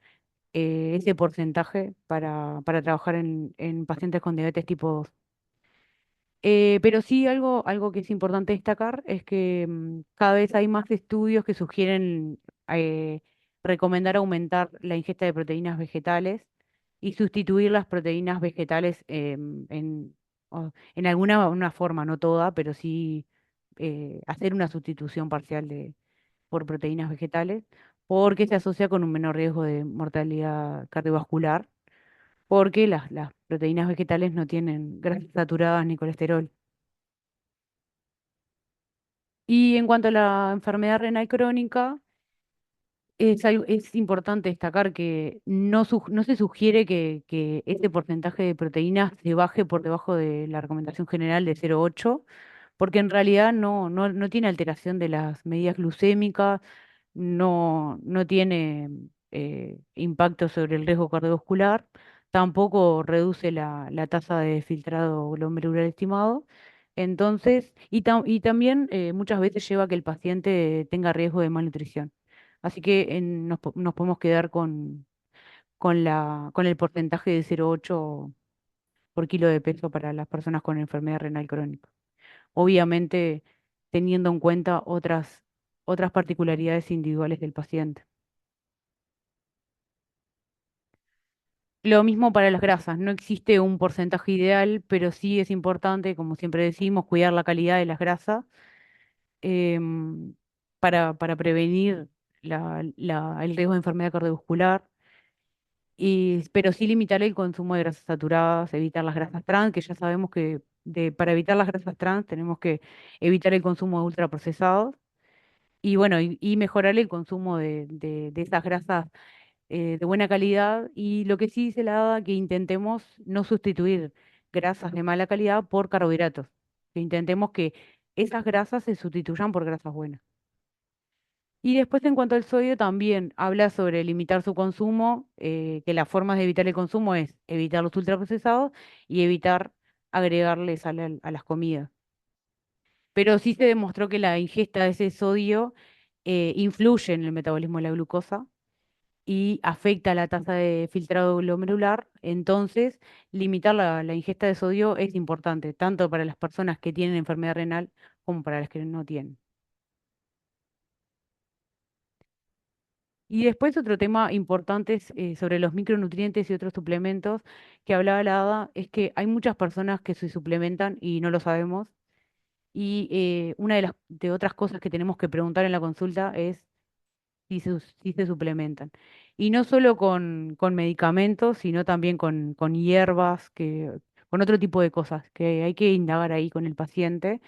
S2: ese porcentaje para trabajar en pacientes con diabetes tipo 2. Pero sí algo que es importante destacar es que cada vez hay más estudios que sugieren eh, recomendar aumentar la ingesta de proteínas vegetales y sustituir las proteínas vegetales en alguna una forma, no toda, pero sí hacer una sustitución parcial por proteínas vegetales, porque se asocia con un menor riesgo de mortalidad cardiovascular, porque las proteínas vegetales no tienen grasas saturadas ni colesterol. Y en cuanto a la enfermedad renal crónica, Es importante destacar que no se sugiere que ese porcentaje de proteínas se baje por debajo de la recomendación general de 0,8, porque en realidad no tiene alteración de las medidas glucémicas, no tiene impacto sobre el riesgo cardiovascular, tampoco reduce la tasa de filtrado glomerular estimado. Entonces, y también muchas veces lleva a que el paciente tenga riesgo de malnutrición. Así que nos podemos quedar con el porcentaje de 0,8 por kilo de peso para las personas con enfermedad renal crónica. Obviamente teniendo en cuenta otras particularidades individuales del paciente. Lo mismo para las grasas, no existe un porcentaje ideal, pero sí es importante, como siempre decimos, cuidar la calidad de las grasas em, para prevenir el riesgo de enfermedad cardiovascular. Pero sí limitar el consumo de grasas saturadas, evitar las grasas trans, que ya sabemos que para evitar las grasas trans tenemos que evitar el consumo de ultraprocesados y bueno, y mejorar el consumo de esas grasas de buena calidad. Y lo que sí se la da que intentemos no sustituir grasas de mala calidad por carbohidratos, que intentemos que esas grasas se sustituyan por grasas buenas. Y después en cuanto al sodio también habla sobre limitar su consumo, que las formas de evitar el consumo es evitar los ultraprocesados y evitar agregarles a las comidas. Pero sí se demostró que la ingesta de ese sodio influye en el metabolismo de la glucosa y afecta la tasa de filtrado glomerular. Entonces, limitar la ingesta de sodio es importante, tanto para las personas que tienen enfermedad renal como para las que no tienen. Y después otro tema importante sobre los micronutrientes y otros suplementos que hablaba la Ada es que hay muchas personas que se suplementan y no lo sabemos. Y una de otras cosas que tenemos que preguntar en la consulta es si se suplementan. Y no solo con medicamentos, sino también con hierbas, con otro tipo de cosas que hay que indagar ahí con el paciente.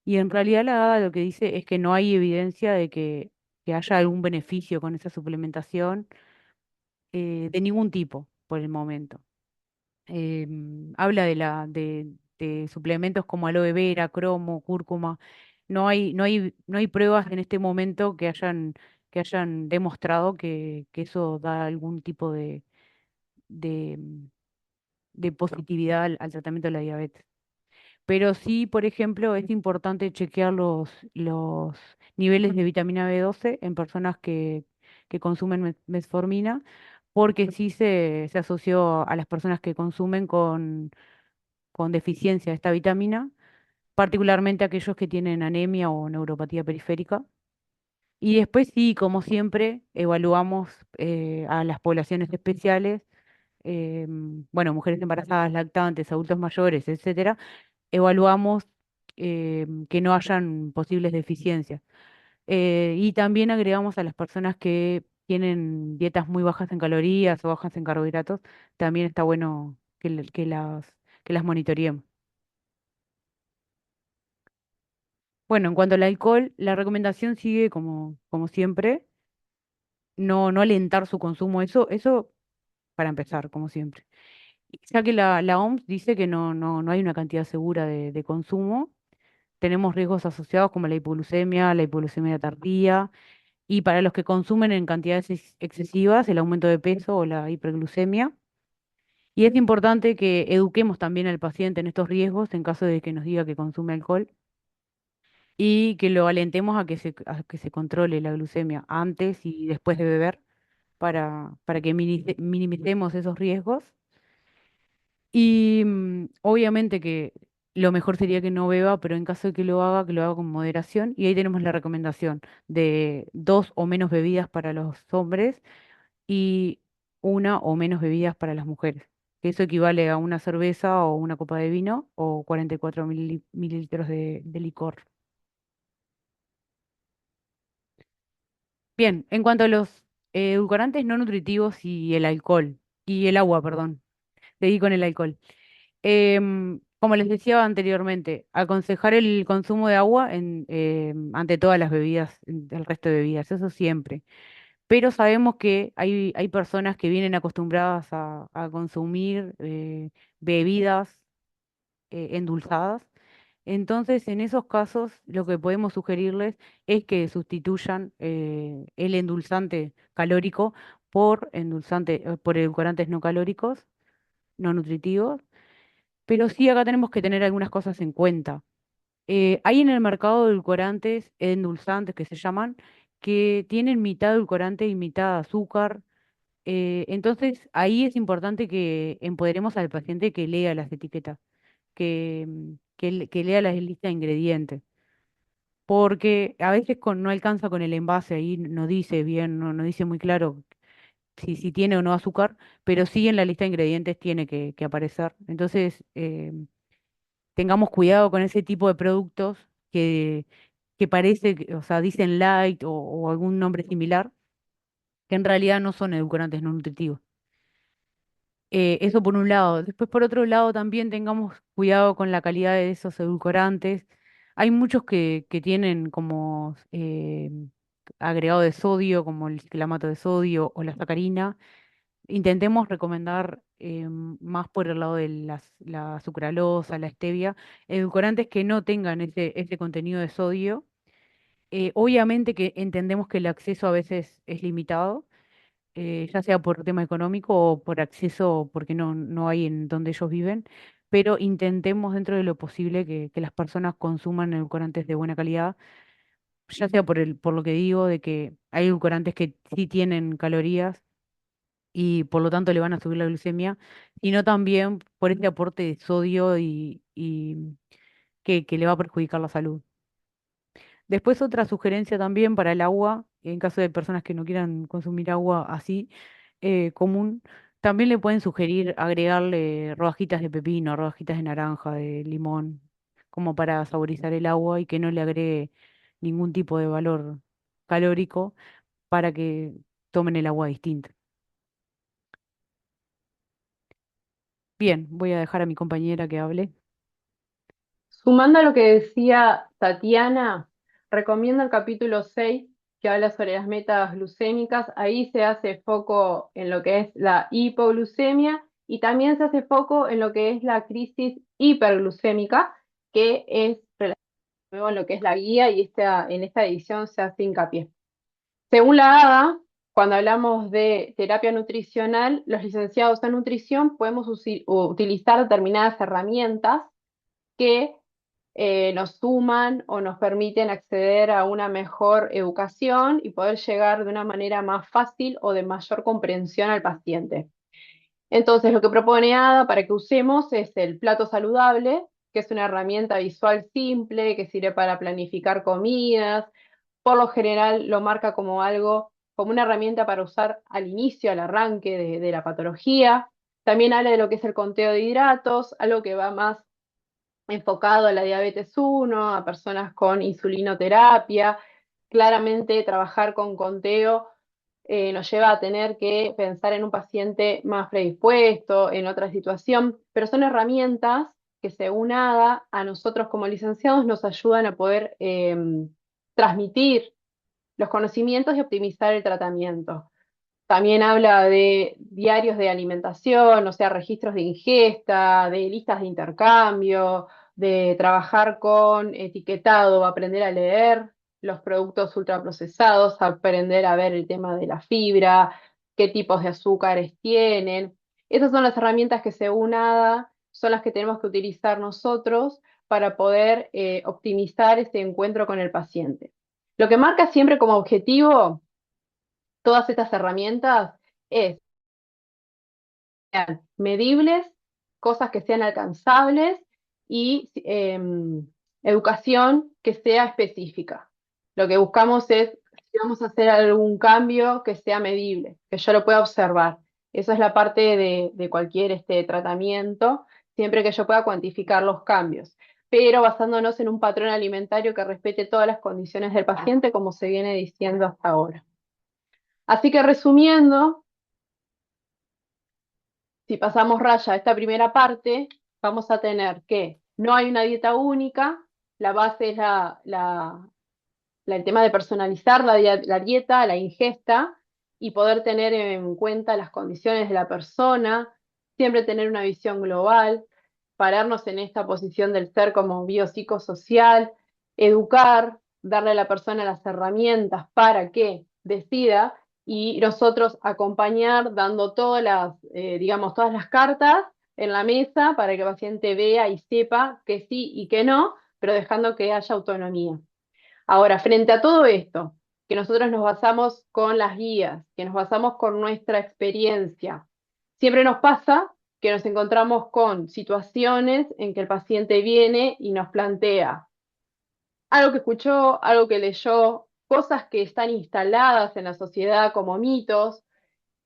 S2: Y en realidad la ADA lo que dice es que no hay evidencia de que haya algún beneficio con esa suplementación de ningún tipo por el momento. Habla de suplementos como aloe vera, cromo, cúrcuma. No hay pruebas en este momento que hayan demostrado que eso da algún tipo de, mm, de positividad al tratamiento de la diabetes. Pero sí, por ejemplo, es importante chequear los niveles de vitamina B12 en personas que consumen metformina, porque sí se asoció a las personas que consumen con deficiencia de esta vitamina, particularmente aquellos que tienen anemia o neuropatía periférica. Y después sí, como siempre, evaluamos a las poblaciones especiales, bueno, mujeres embarazadas, lactantes, adultos mayores, etcétera, evaluamos que no hayan posibles deficiencias. Y también agregamos a las personas que tienen dietas muy bajas en calorías o bajas en carbohidratos, también está bueno que las monitoreemos. Bueno, en cuanto al alcohol, la recomendación sigue como siempre, no alentar su consumo, eso para empezar, como siempre. Ya que la OMS dice que no hay una cantidad segura de consumo, tenemos riesgos asociados como la hipoglucemia tardía, y para los que consumen en cantidades excesivas, el aumento de peso o la hiperglucemia. Y es importante que eduquemos también al paciente en estos riesgos en caso de que nos diga que consume alcohol y que lo alentemos a que se controle la glucemia antes y después de beber para que minimicemos esos riesgos. Y obviamente que lo mejor sería que no beba, pero en caso de que lo haga con moderación. Y ahí tenemos la recomendación de dos o menos bebidas para los hombres y una o menos bebidas para las mujeres. Que eso equivale a una cerveza o una copa de vino o 44 mililitros de licor. Bien, en cuanto a los edulcorantes no nutritivos y el alcohol, y el agua, perdón, seguí con el alcohol. Como les decía anteriormente, aconsejar el consumo de agua ante todas las bebidas, el resto de bebidas, eso siempre. pero sabemos que hay personas que vienen acostumbradas a consumir bebidas endulzadas. Entonces, en esos casos, lo que podemos sugerirles es que sustituyan el endulzante calórico por edulcorantes no calóricos, no nutritivos. Pero sí acá tenemos que tener algunas cosas en cuenta. Hay en el mercado edulcorantes, endulzantes que se llaman, que tienen mitad edulcorante y mitad azúcar. Entonces, ahí es importante que empoderemos al paciente que lea las etiquetas, que lea la lista de ingredientes, porque a veces no alcanza con el envase, ahí no dice bien, no dice muy claro si tiene o no azúcar, pero sí en la lista de ingredientes tiene que aparecer. Entonces, tengamos cuidado con ese tipo de productos que, que parece, o sea, dicen light o algún nombre similar, que en realidad no son edulcorantes no nutritivos. Eso por un lado. Después, por otro lado, también tengamos cuidado con la calidad de esos edulcorantes. Hay muchos que tienen como agregado de sodio, como el ciclamato de sodio o la sacarina. Intentemos recomendar más por el lado de la sucralosa, la stevia, edulcorantes que no tengan ese contenido de sodio. Obviamente que entendemos que el acceso a veces es limitado, ya sea por tema económico o por acceso, porque no hay en donde ellos viven, pero intentemos dentro de lo posible que las personas consuman edulcorantes de buena calidad, ya sea por lo que digo, de que hay edulcorantes que sí tienen calorías y por lo tanto le van a subir la glucemia, sino también por este aporte de sodio y que le va a perjudicar la salud. Después otra sugerencia también para el agua, en caso de personas que no quieran consumir agua así común, también le pueden sugerir agregarle rodajitas de pepino, rodajitas de naranja, de limón, como para saborizar el agua y que no le agregue ningún tipo de valor calórico para que tomen el agua distinta. Bien, voy a dejar a mi compañera que hable.
S1: Sumando a lo que decía Tatiana, recomiendo el capítulo 6 que habla sobre las metas glucémicas. Ahí se hace foco en lo que es la hipoglucemia y también se hace foco en lo que es la crisis hiperglucémica, que es relacionado en lo que es la guía y en esta edición se hace hincapié. Según la ADA, cuando hablamos de terapia nutricional, los licenciados en nutrición podemos utilizar determinadas herramientas que nos suman o nos permiten acceder a una mejor educación y poder llegar de una manera más fácil o de mayor comprensión al paciente. Entonces, lo que propone ADA para que usemos es el plato saludable, que es una herramienta visual simple que sirve para planificar comidas. Por lo general lo marca como algo, como una herramienta para usar al inicio, al arranque de la patología. También habla de lo que es el conteo de hidratos, algo que va más enfocado a la diabetes 1, a personas con insulinoterapia. Claramente trabajar con conteo nos lleva a tener que pensar en un paciente más predispuesto, en otra situación, pero son herramientas que según ADA, a nosotros como licenciados nos ayudan a poder transmitir los conocimientos y optimizar el tratamiento. También habla de diarios de alimentación, o sea, registros de ingesta, de listas de intercambio, de trabajar con etiquetado, aprender a leer los productos ultraprocesados, aprender a ver el tema de la fibra, qué tipos de azúcares tienen. Esas son las herramientas que según ADA son las que tenemos que utilizar nosotros para poder optimizar este encuentro con el paciente. Lo que marca siempre como objetivo todas estas herramientas es sean medibles, cosas que sean alcanzables y educación que sea específica. Lo que buscamos es, si vamos a hacer algún cambio, que sea medible, que yo lo pueda observar. Esa es la parte de cualquier tratamiento, siempre que yo pueda cuantificar los cambios, pero basándonos en un patrón alimentario que respete todas las condiciones del paciente, como se viene diciendo hasta ahora. Así que resumiendo, si pasamos raya a esta primera parte, vamos a tener que no hay una dieta única, la base es el tema de personalizar la dieta, la ingesta, y poder tener en cuenta las condiciones de la persona, siempre tener una visión global, pararnos en esta posición del ser como biopsicosocial, educar, darle a la persona las herramientas para que decida y nosotros acompañar dando todas digamos, todas las cartas en la mesa para que el paciente vea y sepa que sí y que no, pero dejando que haya autonomía. Ahora, frente a todo esto, que nosotros nos basamos con las guías, que nos basamos con nuestra experiencia, siempre nos pasa que nos encontramos con situaciones en que el paciente viene y nos plantea algo que escuchó, algo que leyó, cosas que están instaladas en la sociedad como mitos.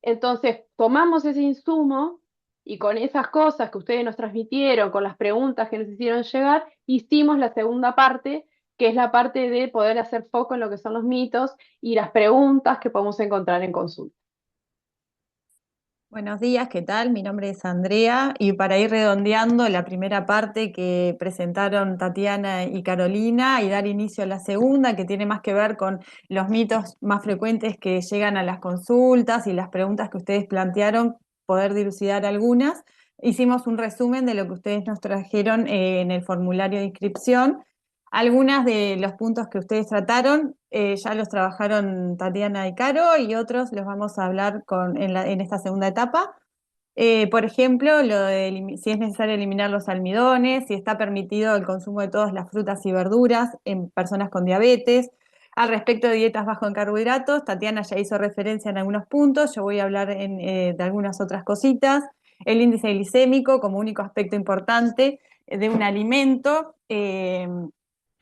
S1: Entonces, tomamos ese insumo y con esas cosas que ustedes nos transmitieron, con las preguntas que nos hicieron llegar, hicimos la segunda parte, que es la parte de poder hacer foco en lo que son los mitos y las preguntas que podemos encontrar en consulta.
S3: Buenos días, ¿qué tal? Mi nombre es Andrea y para ir redondeando la primera parte que presentaron Tatiana y Carolina y dar inicio a la segunda, que tiene más que ver con los mitos más frecuentes que llegan a las consultas y las preguntas que ustedes plantearon, poder dilucidar algunas. Hicimos un resumen de lo que ustedes nos trajeron en el formulario de inscripción. Algunos de los puntos que ustedes trataron ya los trabajaron Tatiana y Caro y otros los vamos a hablar en esta segunda etapa. Por ejemplo, si es necesario eliminar los almidones, si está permitido el consumo de todas las frutas y verduras en personas con diabetes. Al respecto de dietas bajo en carbohidratos, Tatiana ya hizo referencia en algunos puntos, yo voy a hablar de algunas otras cositas. El índice glicémico como único aspecto importante de un alimento.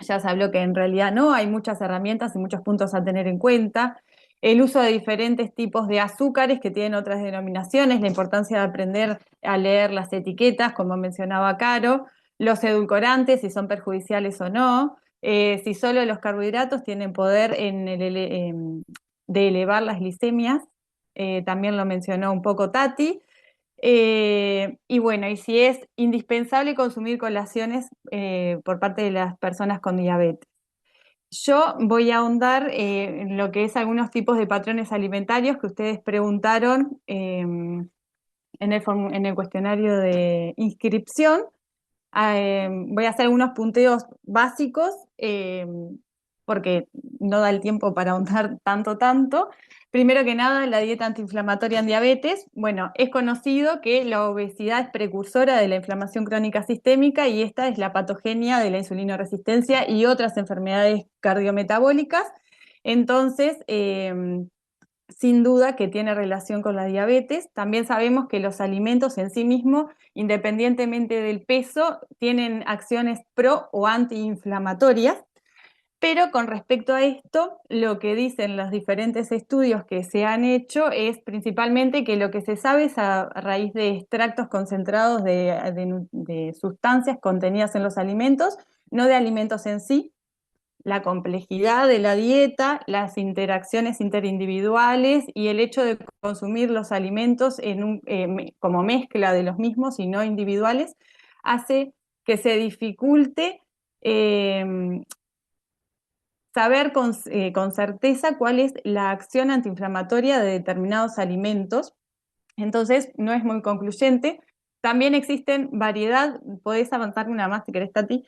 S3: Ya se habló que en realidad no, hay muchas herramientas y muchos puntos a tener en cuenta. El uso de diferentes tipos de azúcares que tienen otras denominaciones, la importancia de aprender a leer las etiquetas, como mencionaba Caro, los edulcorantes, si son perjudiciales o no, si solo los carbohidratos tienen poder de elevar las glicemias, también lo mencionó un poco Tati. Y bueno, y si es indispensable consumir colaciones por parte de las personas con diabetes. Yo voy a ahondar en lo que es algunos tipos de patrones alimentarios que ustedes preguntaron en el cuestionario de inscripción. Voy a hacer algunos punteos básicos porque no da el tiempo para ahondar tanto. Primero que nada, la dieta antiinflamatoria en diabetes. Bueno, es conocido que la obesidad es precursora de la inflamación crónica sistémica y esta es la patogenia de la insulinoresistencia y otras enfermedades cardiometabólicas. Entonces, sin duda que tiene relación con la diabetes. También sabemos que los alimentos en sí mismos, independientemente del peso, tienen acciones pro o antiinflamatorias. Pero con respecto a esto, lo que dicen los diferentes estudios que se han hecho es principalmente que lo que se sabe es a raíz de extractos concentrados de sustancias contenidas en los alimentos, no de alimentos en sí, la complejidad de la dieta, las interacciones interindividuales y el hecho de consumir los alimentos como mezcla de los mismos y no individuales, hace que se dificulte saber con certeza cuál es la acción antiinflamatoria de determinados alimentos. Entonces, no es muy concluyente. También existen variedad, podés avanzar una más si querés, Tati,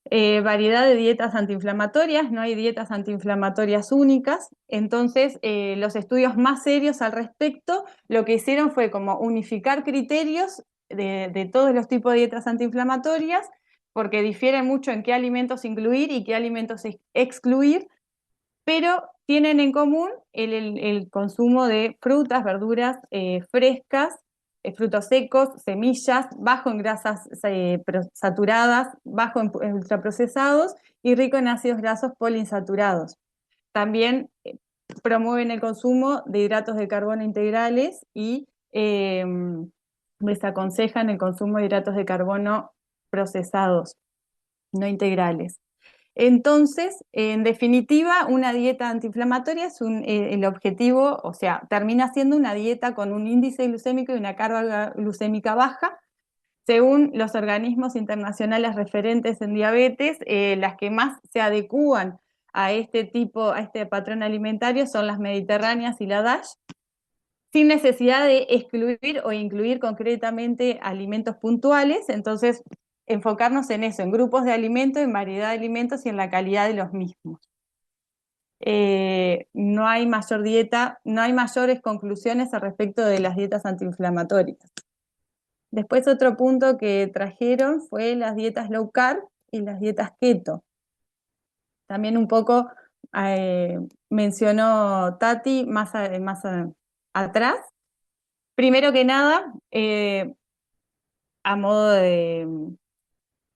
S3: variedad de dietas antiinflamatorias, no hay dietas antiinflamatorias únicas. Entonces, los estudios más serios al respecto lo que hicieron fue como unificar criterios de todos los tipos de dietas antiinflamatorias, porque difiere mucho en qué alimentos incluir y qué alimentos excluir, pero tienen en común el consumo de frutas, verduras frescas, frutos secos, semillas, bajo en grasas saturadas, bajo en ultraprocesados y rico en ácidos grasos poliinsaturados. También promueven el consumo de hidratos de carbono integrales y desaconsejan el consumo de hidratos de carbono procesados, no integrales. Entonces, en definitiva, una dieta antiinflamatoria es el objetivo, o sea, termina siendo una dieta con un índice glucémico y una carga glucémica baja. Según los organismos internacionales referentes en diabetes, las que más se adecúan a este patrón alimentario son las mediterráneas y la DASH. sin necesidad de excluir o incluir concretamente alimentos puntuales. Entonces, enfocarnos en eso, en grupos de alimentos, en variedad de alimentos y en la calidad de los mismos. No hay no hay mayores conclusiones al respecto de las dietas antiinflamatorias. Después otro punto que trajeron fue las dietas low carb y las dietas keto. También un poco mencionó Tati más atrás. Primero que nada, a modo de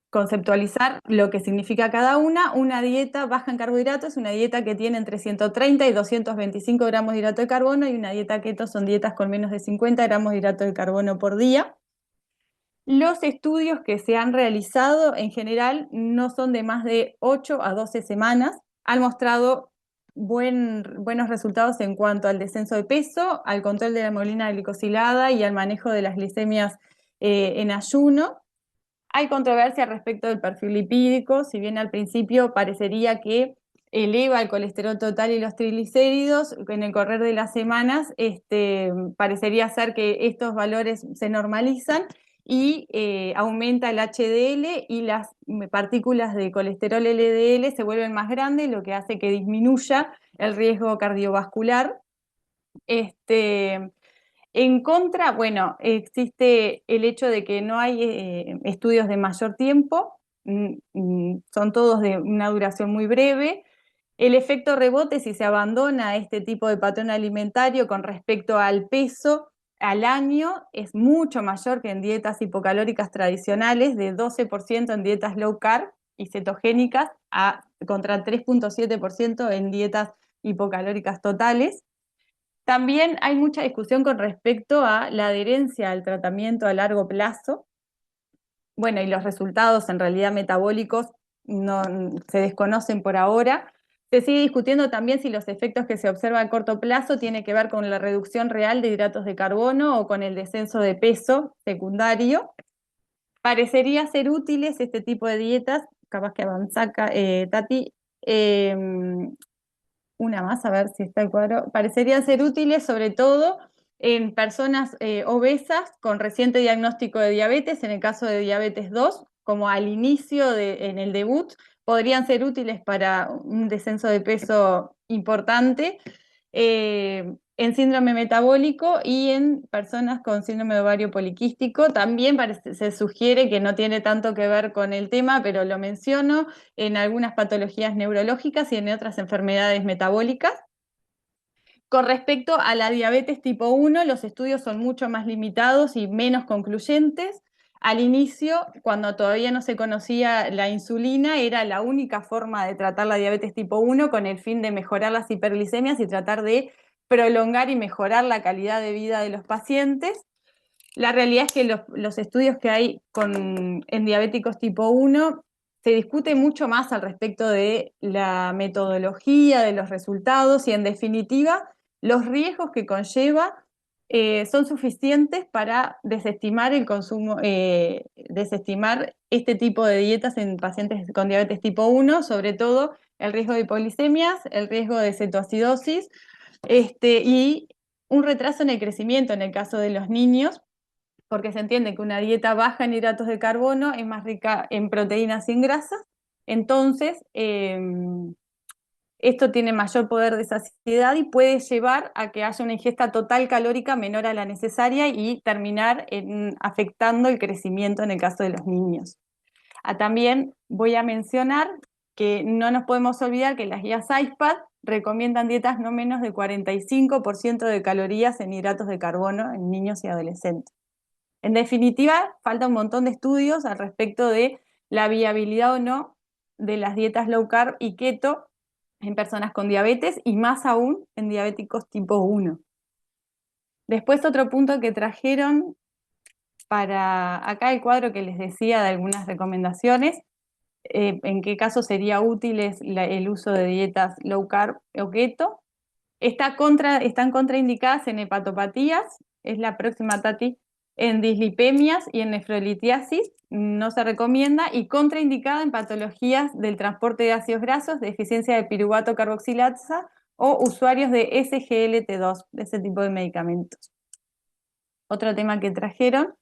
S3: conceptualizar lo que significa cada una dieta baja en carbohidratos es una dieta que tiene entre 130 y 225 gramos de hidrato de carbono, y una dieta keto son dietas con menos de 50 gramos de hidrato de carbono por día. Los estudios que se han realizado en general no son de más de 8 a 12 semanas, han mostrado buenos resultados en cuanto al descenso de peso, al control de la hemoglobina glicosilada y al manejo de las glicemias en ayuno. Hay controversia respecto del perfil lipídico, si bien al principio parecería que eleva el colesterol total y los triglicéridos, en el correr de las semanas parecería ser que estos valores se normalizan y aumenta el HDL y las partículas de colesterol LDL se vuelven más grandes, lo que hace que disminuya el riesgo cardiovascular. En contra, bueno, existe el hecho de que no hay estudios de mayor tiempo, son todos de una duración muy breve. El efecto rebote, si se abandona este tipo de patrón alimentario con respecto al peso al año, es mucho mayor que en dietas hipocalóricas tradicionales, de 12% en dietas low carb y cetogénicas, contra 3,7% en dietas hipocalóricas totales. También hay mucha discusión con respecto a la adherencia al tratamiento a largo plazo. Bueno, y los resultados en realidad metabólicos no se desconocen por ahora. Se sigue discutiendo también si los efectos que se observan a corto plazo tienen que ver con la reducción real de hidratos de carbono o con el descenso de peso secundario. Parecería ser útiles este tipo de dietas, capaz que avanza Tati, una más, a ver si está el cuadro, parecerían ser útiles sobre todo en personas obesas con reciente diagnóstico de diabetes, en el caso de diabetes 2, como al inicio, en el debut, podrían ser útiles para un descenso de peso importante, en síndrome metabólico y en personas con síndrome de ovario poliquístico. También se sugiere que no tiene tanto que ver con el tema, pero lo menciono, en algunas patologías neurológicas y en otras enfermedades metabólicas. Con respecto a la diabetes tipo 1, los estudios son mucho más limitados y menos concluyentes. Al inicio, cuando todavía no se conocía la insulina, era la única forma de tratar la diabetes tipo 1 con el fin de mejorar las hiperglicemias y tratar de prolongar y mejorar la calidad de vida de los pacientes. La realidad es que los estudios que hay en diabéticos tipo 1 se discute mucho más al respecto de la metodología, de los resultados y en definitiva los riesgos que conlleva son suficientes para desestimar el consumo, desestimar este tipo de dietas en pacientes con diabetes tipo 1, sobre todo el riesgo de hipoglicemias, el riesgo de cetoacidosis y un retraso en el crecimiento en el caso de los niños, porque se entiende que una dieta baja en hidratos de carbono es más rica en proteínas y en grasas. Entonces, esto tiene mayor poder de saciedad y puede llevar a que haya una ingesta total calórica menor a la necesaria y terminar afectando el crecimiento en el caso de los niños. También voy a mencionar que no nos podemos olvidar que las guías ICEPAD recomiendan dietas no menos de 45% de calorías en hidratos de carbono en niños y adolescentes. En definitiva, falta un montón de estudios al respecto de la viabilidad o no de las dietas low carb y keto en personas con diabetes y más aún en diabéticos tipo 1. Después otro punto que trajeron para acá el cuadro que les decía de algunas recomendaciones, en qué caso sería útil el uso de dietas low carb o keto. Están contraindicadas en hepatopatías, es la próxima Tati, en dislipemias y en nefrolitiasis, no se recomienda, y contraindicada en patologías del transporte de ácidos grasos, deficiencia de piruvato carboxilasa o usuarios de SGLT2, de ese tipo de medicamentos. Otro tema que trajeron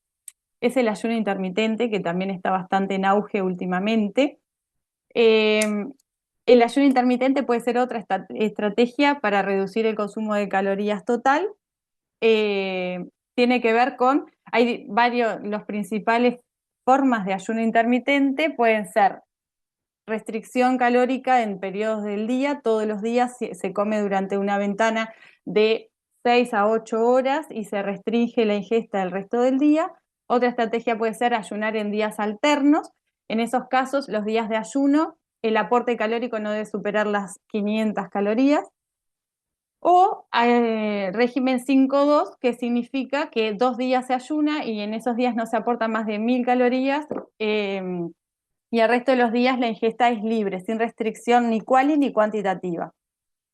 S3: es el ayuno intermitente, que también está bastante en auge últimamente. El ayuno intermitente puede ser otra estrategia para reducir el consumo de calorías total. Tiene que ver con, hay varios, los principales formas de ayuno intermitente pueden ser restricción calórica en periodos del día, todos los días se come durante una ventana de 6 a 8 horas y se restringe la ingesta el resto del día. Otra estrategia puede ser ayunar en días alternos. En esos casos, los días de ayuno, el aporte calórico no debe superar las 500 calorías. O régimen 5-2, que significa que 2 días se ayuna y en esos días no se aportan más de 1000 calorías. Y el resto de los días la ingesta es libre, sin restricción ni cuali ni cuantitativa.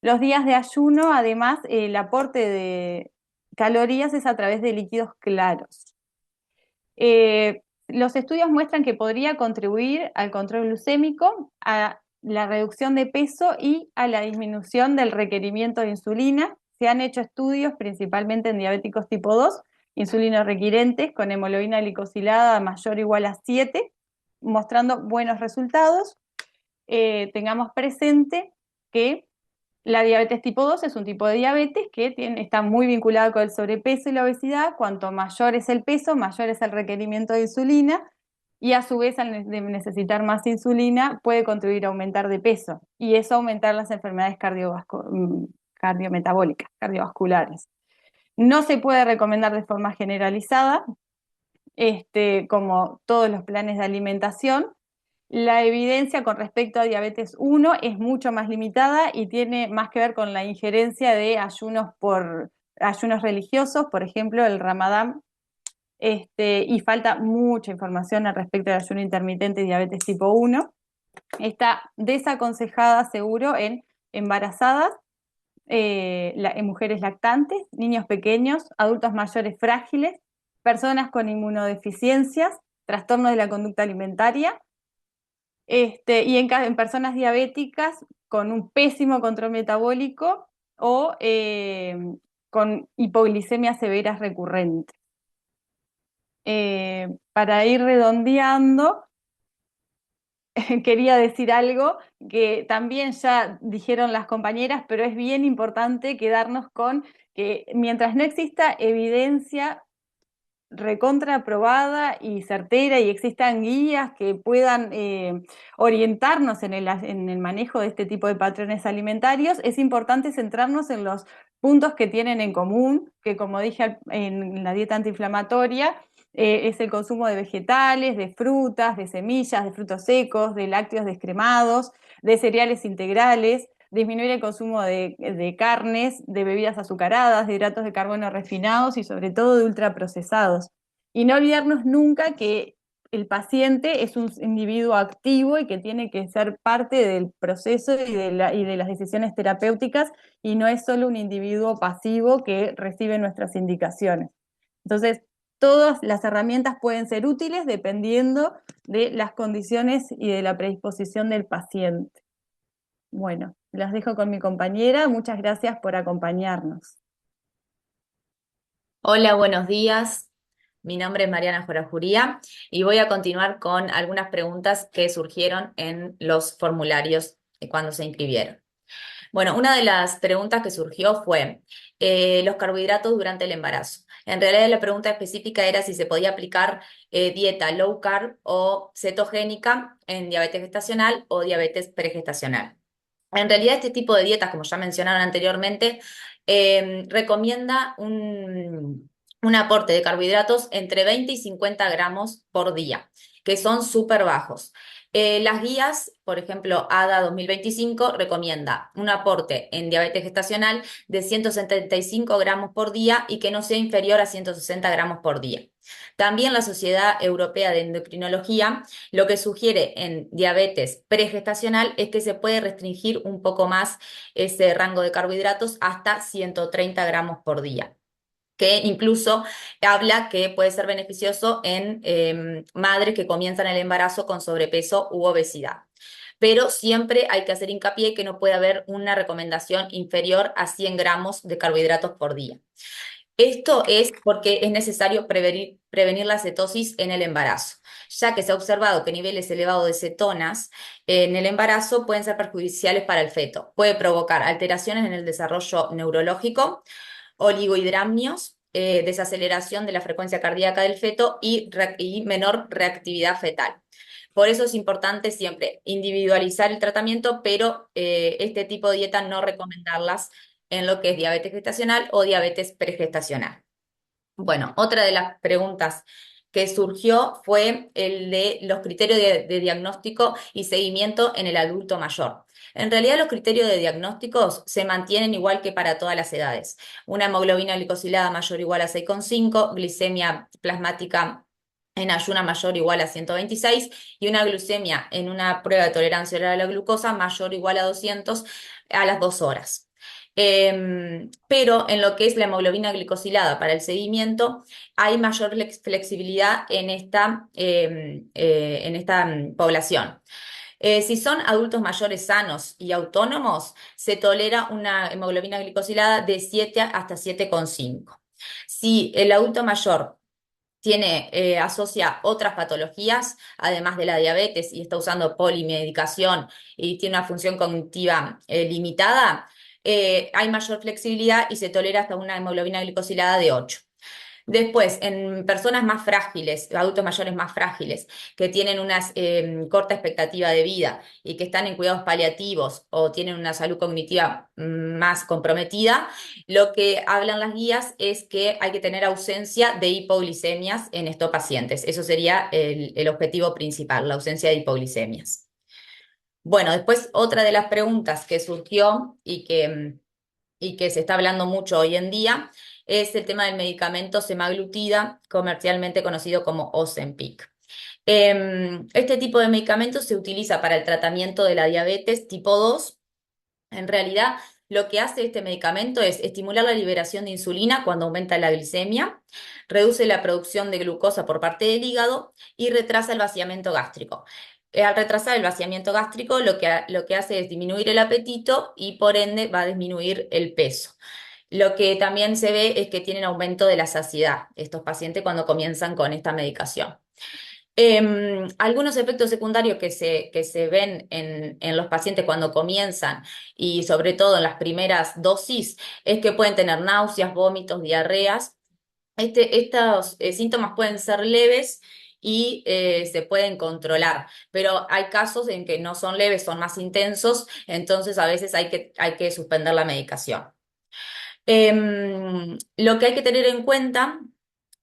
S3: Los días de ayuno, además, el aporte de calorías es a través de líquidos claros. Los estudios muestran que podría contribuir al control glucémico, a la reducción de peso y a la disminución del requerimiento de insulina. Se han hecho estudios principalmente en diabéticos tipo 2, insulinos requirentes con hemoglobina glicosilada mayor o igual a 7, mostrando buenos resultados. Tengamos presente que la diabetes tipo 2 es un tipo de diabetes que está muy vinculado con el sobrepeso y la obesidad. Cuanto mayor es el peso, mayor es el requerimiento de insulina y a su vez al necesitar más insulina puede contribuir a aumentar de peso y eso aumentar las enfermedades cardiometabólicas, cardiovasculares. No se puede recomendar de forma generalizada, como todos los planes de alimentación. La evidencia con respecto a diabetes 1 es mucho más limitada y tiene más que ver con la injerencia de ayunos religiosos, por ejemplo, el Ramadán, y falta mucha información al respecto del ayuno intermitente y diabetes tipo 1. Está desaconsejada, seguro, en embarazadas, en mujeres lactantes, niños pequeños, adultos mayores frágiles, personas con inmunodeficiencias, trastornos de la conducta alimentaria, y en personas diabéticas con un pésimo control metabólico o con hipoglicemias severas recurrentes. Para ir redondeando, quería decir algo que también ya dijeron las compañeras, pero es bien importante quedarnos con que mientras no exista evidencia recontraprobada y certera y existan guías que puedan orientarnos en el manejo de este tipo de patrones alimentarios, es importante centrarnos en los puntos que tienen en común, que como dije en la dieta antiinflamatoria, es el consumo de vegetales, de frutas, de semillas, de frutos secos, de lácteos descremados, de cereales integrales, disminuir el consumo de carnes, de bebidas azucaradas, de hidratos de carbono refinados y sobre todo de ultraprocesados. Y no olvidarnos nunca que el paciente es un individuo activo y que tiene que ser parte del proceso y de las decisiones terapéuticas y no es solo un individuo pasivo que recibe nuestras indicaciones. Entonces, todas las herramientas pueden ser útiles dependiendo de las condiciones y de la predisposición del paciente. Bueno, las dejo con mi compañera. Muchas gracias por acompañarnos.
S4: Hola, buenos días. Mi nombre es Mariana Jorajuría y voy a continuar con algunas preguntas que surgieron en los formularios cuando se inscribieron. Bueno, una de las preguntas que surgió fue los carbohidratos durante el embarazo. En realidad la pregunta específica era si se podía aplicar dieta low carb o cetogénica en diabetes gestacional o diabetes pregestacional. En realidad este tipo de dietas, como ya mencionaron anteriormente, recomienda un aporte de carbohidratos entre 20 y 50 gramos por día, que son súper bajos. Las guías, por ejemplo, ADA 2025 recomienda un aporte en diabetes gestacional de 175 gramos por día y que no sea inferior a 160 gramos por día. También la Sociedad Europea de Endocrinología lo que sugiere en diabetes pregestacional es que se puede restringir un poco más ese rango de carbohidratos hasta 130 gramos por día, que incluso habla que puede ser beneficioso en madres que comienzan el embarazo con sobrepeso u obesidad. pero siempre hay que hacer hincapié que no puede haber una recomendación inferior a 100 gramos de carbohidratos por día. Esto es porque es necesario prevenir la cetosis en el embarazo, ya que se ha observado que niveles elevados de cetonas en el embarazo pueden ser perjudiciales para el feto. Puede provocar alteraciones en el desarrollo neurológico, oligohidramnios, desaceleración de la frecuencia cardíaca del feto y menor reactividad fetal. Por eso es importante siempre individualizar el tratamiento, pero este tipo de dieta no recomendarlas en lo que es diabetes gestacional o diabetes pregestacional. Bueno, otra de las preguntas que surgió fue el de los criterios de diagnóstico y seguimiento en el adulto mayor. En realidad los criterios de diagnósticos se mantienen igual que para todas las edades. Una hemoglobina glicosilada mayor o igual a 6,5, glicemia plasmática en ayuna mayor o igual a 126 y una glucemia en una prueba de tolerancia oral a la glucosa mayor o igual a 200 a las 2 horas. Pero en lo que es la hemoglobina glicosilada para el seguimiento, hay mayor flexibilidad en esta población. Si son adultos mayores sanos y autónomos, se tolera una hemoglobina glicosilada de 7 hasta 7,5. Si el adulto mayor asocia otras patologías, además de la diabetes, y está usando polimedicación y tiene una función cognitiva limitada, hay mayor flexibilidad y se tolera hasta una hemoglobina glicosilada de 8. Después, en personas más frágiles, adultos mayores más frágiles, que tienen una corta expectativa de vida y que están en cuidados paliativos o tienen una salud cognitiva más comprometida, lo que hablan las guías es que hay que tener ausencia de hipoglicemias en estos pacientes. Eso sería el objetivo principal, la ausencia de hipoglicemias. Bueno, después otra de las preguntas que surgió y que se está hablando mucho hoy en día es el tema del medicamento semaglutida, comercialmente conocido como Ozempic. Este tipo de medicamento se utiliza para el tratamiento de la diabetes tipo 2. En realidad, lo que hace este medicamento es estimular la liberación de insulina cuando aumenta la glicemia, reduce la producción de glucosa por parte del hígado y retrasa el vaciamiento gástrico. Al retrasar el vaciamiento gástrico, lo que hace es disminuir el apetito y por ende va a disminuir el peso. Lo que también se ve es que tienen aumento de la saciedad estos pacientes cuando comienzan con esta medicación. Algunos efectos secundarios que se ven en los pacientes cuando comienzan y sobre todo en las primeras dosis es que pueden tener náuseas, vómitos, diarreas. Estos síntomas pueden ser leves y se pueden controlar, pero hay casos en que no son leves, son más intensos, entonces a veces hay que suspender la medicación. Lo que hay que tener en cuenta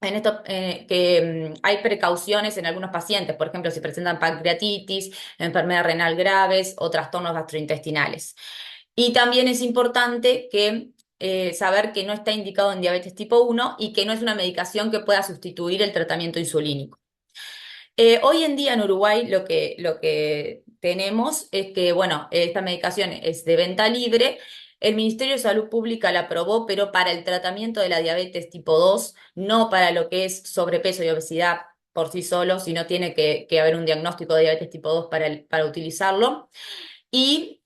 S4: en esto, que hay precauciones en algunos pacientes, por ejemplo, si presentan pancreatitis, enfermedad renal graves o trastornos gastrointestinales. Y también es importante saber que no está indicado en diabetes tipo 1 y que no es una medicación que pueda sustituir el tratamiento insulínico. Hoy en día en Uruguay lo que tenemos es que, bueno, esta medicación es de venta libre. El Ministerio de Salud Pública la aprobó, pero para el tratamiento de la diabetes tipo 2, no para lo que es sobrepeso y obesidad por sí solo, sino tiene que haber un diagnóstico de diabetes tipo 2 para utilizarlo. Y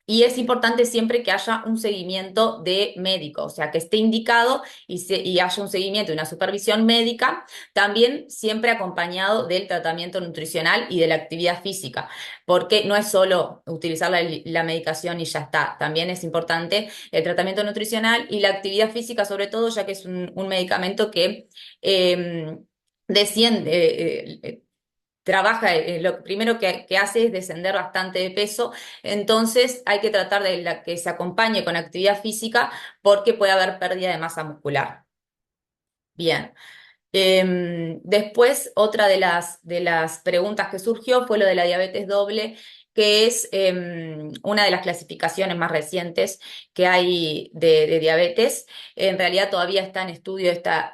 S4: es importante siempre que haya un seguimiento de médico, o sea, que esté indicado y haya un seguimiento y una supervisión médica, también siempre acompañado del tratamiento nutricional y de la actividad física, porque no es solo utilizar la medicación y ya está, también es importante el tratamiento nutricional y la actividad física, sobre todo, ya que es un medicamento que desciende. Trabaja, lo primero que hace es descender bastante de peso, entonces hay que tratar de que se acompañe con actividad física porque puede haber pérdida de masa muscular. Bien. Después, otra de las preguntas que surgió fue lo de la diabetes doble, que es una de las clasificaciones más recientes que hay de diabetes. En realidad todavía está en estudio esta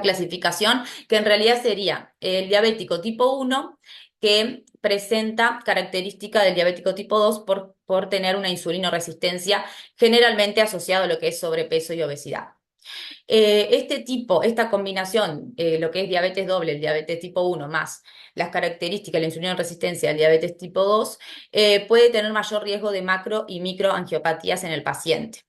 S4: clasificación, que en realidad sería el diabético tipo 1, que presenta característica del diabético tipo 2 por tener una insulinoresistencia generalmente asociado a lo que es sobrepeso y obesidad. Esta combinación, lo que es diabetes doble, el diabetes tipo 1 más las características de la insulina resistencia del diabetes tipo 2, puede tener mayor riesgo de macro y microangiopatías en el paciente.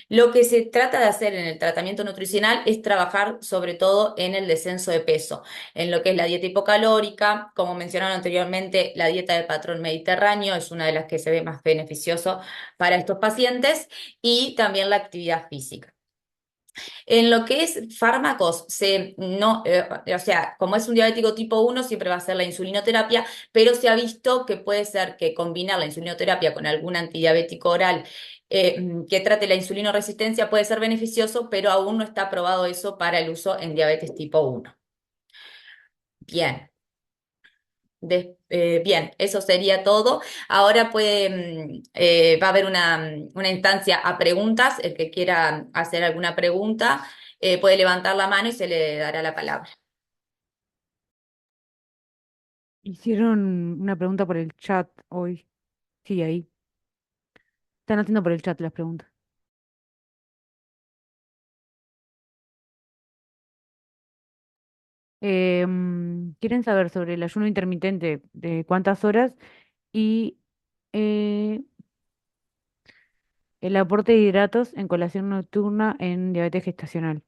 S4: Lo que se trata de hacer en el tratamiento nutricional es trabajar sobre todo en el descenso de peso, en lo que es la dieta hipocalórica, como mencionaron anteriormente, la dieta de patrón mediterráneo es una de las que se ve más beneficioso para estos pacientes y también la actividad física. En lo que es fármacos, o sea, como es un diabético tipo 1, siempre va a ser la insulinoterapia, pero se ha visto que puede ser que combinar la insulinoterapia con algún antidiabético oral que trate la insulinoresistencia puede ser beneficioso, pero aún no está probado eso para el uso en diabetes tipo 1. Bien. Bien, eso sería todo. Ahora va a haber una instancia a preguntas. El que quiera hacer alguna pregunta puede levantar la mano y se le dará la palabra.
S2: Hicieron una pregunta por el chat hoy. Sí, ahí. Están haciendo por el chat las preguntas. Quieren saber sobre el ayuno intermitente, de cuántas horas y eh, el aporte de hidratos en colación nocturna en diabetes gestacional.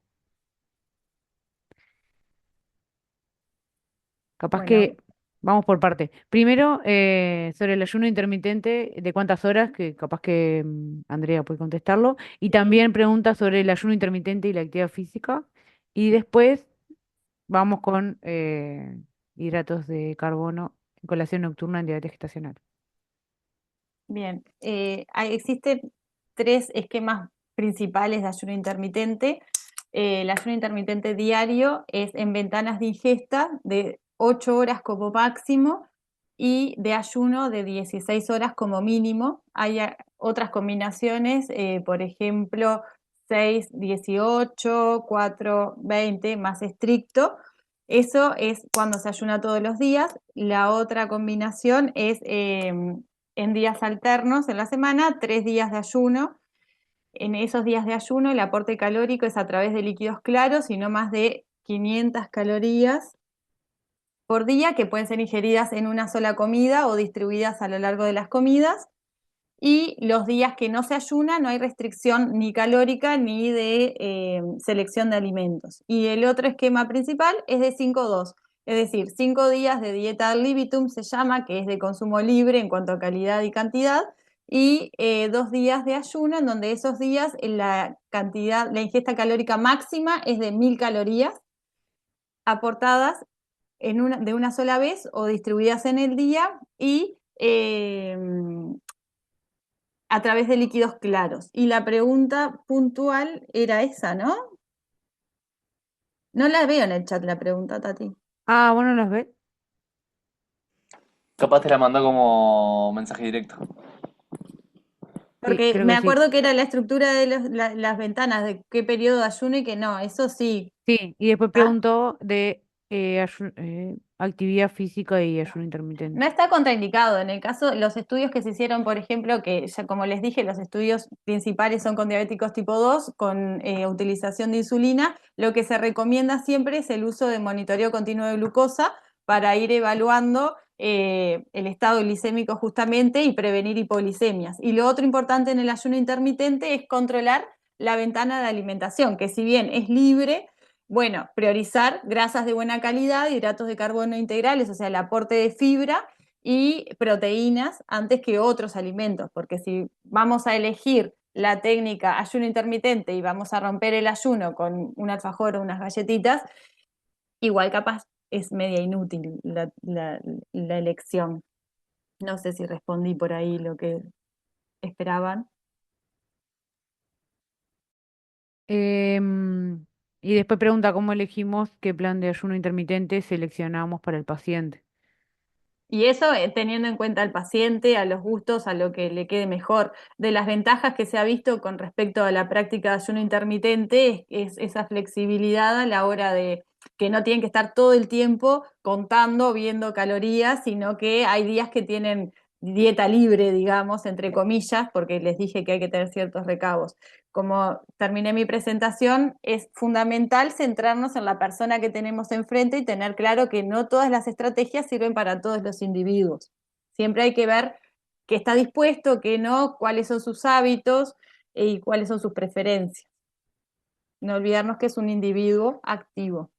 S2: Capaz
S3: Bueno,
S2: que vamos por parte. Primero, sobre el ayuno intermitente, de cuántas horas, que capaz que Andrea puede contestarlo. Y también pregunta sobre el ayuno intermitente y la actividad física. Y después vamos con hidratos de carbono en colación nocturna en diabetes gestacional.
S3: bien. Existen tres esquemas principales de ayuno intermitente. El ayuno intermitente diario es en ventanas de ingesta de 8 horas como máximo y de ayuno de 16 horas como mínimo. Hay otras combinaciones, por ejemplo, 6-18, 4-20, más estricto. Eso es cuando se ayuna todos los días. La otra combinación es en días alternos en la semana, 3 días de ayuno. En esos días de ayuno el aporte calórico es a través de líquidos claros y no más de 500 calorías por día, que pueden ser ingeridas en una sola comida o distribuidas a lo largo de las comidas. Y los días que no se ayuna no hay restricción ni calórica ni de selección de alimentos. Y el otro esquema principal es de 5-2, es decir, 5 días de dieta ad libitum se llama, que es de consumo libre en cuanto a calidad y cantidad, y 2 días de ayuno, en donde esos días la ingesta calórica máxima es de 1000 calorías aportadas de una sola vez o distribuidas en el día y a través de líquidos claros. Y la pregunta puntual era esa, ¿no? No la veo en el chat la pregunta, Tati.
S2: Ah, bueno, las ves.
S5: Capaz te la mandó como mensaje directo.
S2: Sí,
S3: Porque
S2: creo
S3: me
S2: que sí.
S3: acuerdo que era la estructura de las ventanas, de qué periodo de ayuno y que no, eso sí.
S2: Sí, y después
S3: Ah,
S2: preguntó de actividad física y ayuno
S3: no
S2: intermitente.
S3: está contraindicado. En el caso, los estudios que se hicieron, por ejemplo, que ya como les dije, los estudios principales son con diabéticos tipo 2 con utilización de insulina, lo que se recomienda siempre es el uso de monitoreo continuo de glucosa para ir evaluando el estado glicémico justamente y prevenir hipoglicemias. Y lo otro importante en el ayuno intermitente es controlar la ventana de alimentación, que si bien es libre, bueno, priorizar grasas de buena calidad, hidratos de carbono integrales, o sea, el aporte de fibra y proteínas antes que otros alimentos, porque si vamos a elegir la técnica ayuno intermitente y vamos a romper el ayuno con un alfajor o unas galletitas, igual capaz es media inútil la elección. No sé si respondí por ahí lo que esperaban.
S2: Em, y después pregunta cómo elegimos qué plan de ayuno intermitente seleccionamos para el paciente.
S3: Y eso teniendo en cuenta al paciente, a los gustos, a lo que le quede mejor. De las ventajas que se ha visto con respecto a la práctica de ayuno intermitente es esa flexibilidad a la hora de que no tienen que estar todo el tiempo contando, viendo calorías, sino que hay días que tienen dieta libre, digamos, entre comillas, porque les dije que hay que tener ciertos recaudos. como terminé mi presentación, es fundamental centrarnos en la persona que tenemos enfrente y tener claro que no todas las estrategias sirven para todos los individuos. Siempre hay que ver qué está dispuesto, qué no, cuáles son sus hábitos y cuáles son sus preferencias. No olvidarnos que es un individuo activo.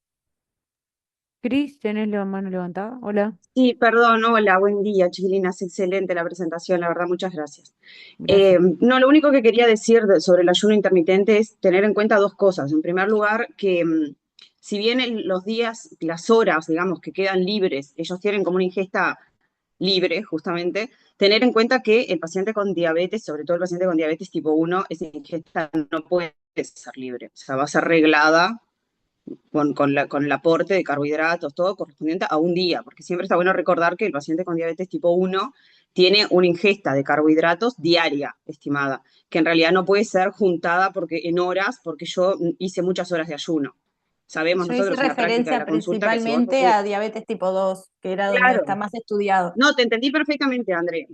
S2: Cris, ¿tenés la mano levantada? Hola,
S6: Sí, perdón, hola, buen día, Chiquilinas, excelente la presentación, la verdad, muchas gracias.
S2: gracias.
S6: No, lo único que quería decir sobre el ayuno intermitente es tener en cuenta dos cosas. En primer lugar, que si bien los días, las horas, digamos, que quedan libres, ellos tienen como una ingesta libre, justamente, tener en cuenta que el paciente con diabetes, sobre todo el paciente con diabetes tipo 1, esa ingesta no puede ser libre, o sea, va a ser reglada con el aporte de carbohidratos, todo correspondiente a un día, porque siempre está bueno recordar que el paciente con diabetes tipo 1 tiene una ingesta de carbohidratos diaria, estimada, que en realidad no puede ser juntada porque, en horas, porque yo hice muchas horas de ayuno. Sabemos
S3: Yo hice
S6: nosotros en la práctica de
S3: referencia
S6: la consulta que si vos
S3: principalmente
S6: haces...
S3: a diabetes tipo 2, que era donde está
S6: Claro,
S3: más estudiado.
S6: no, te entendí perfectamente, André,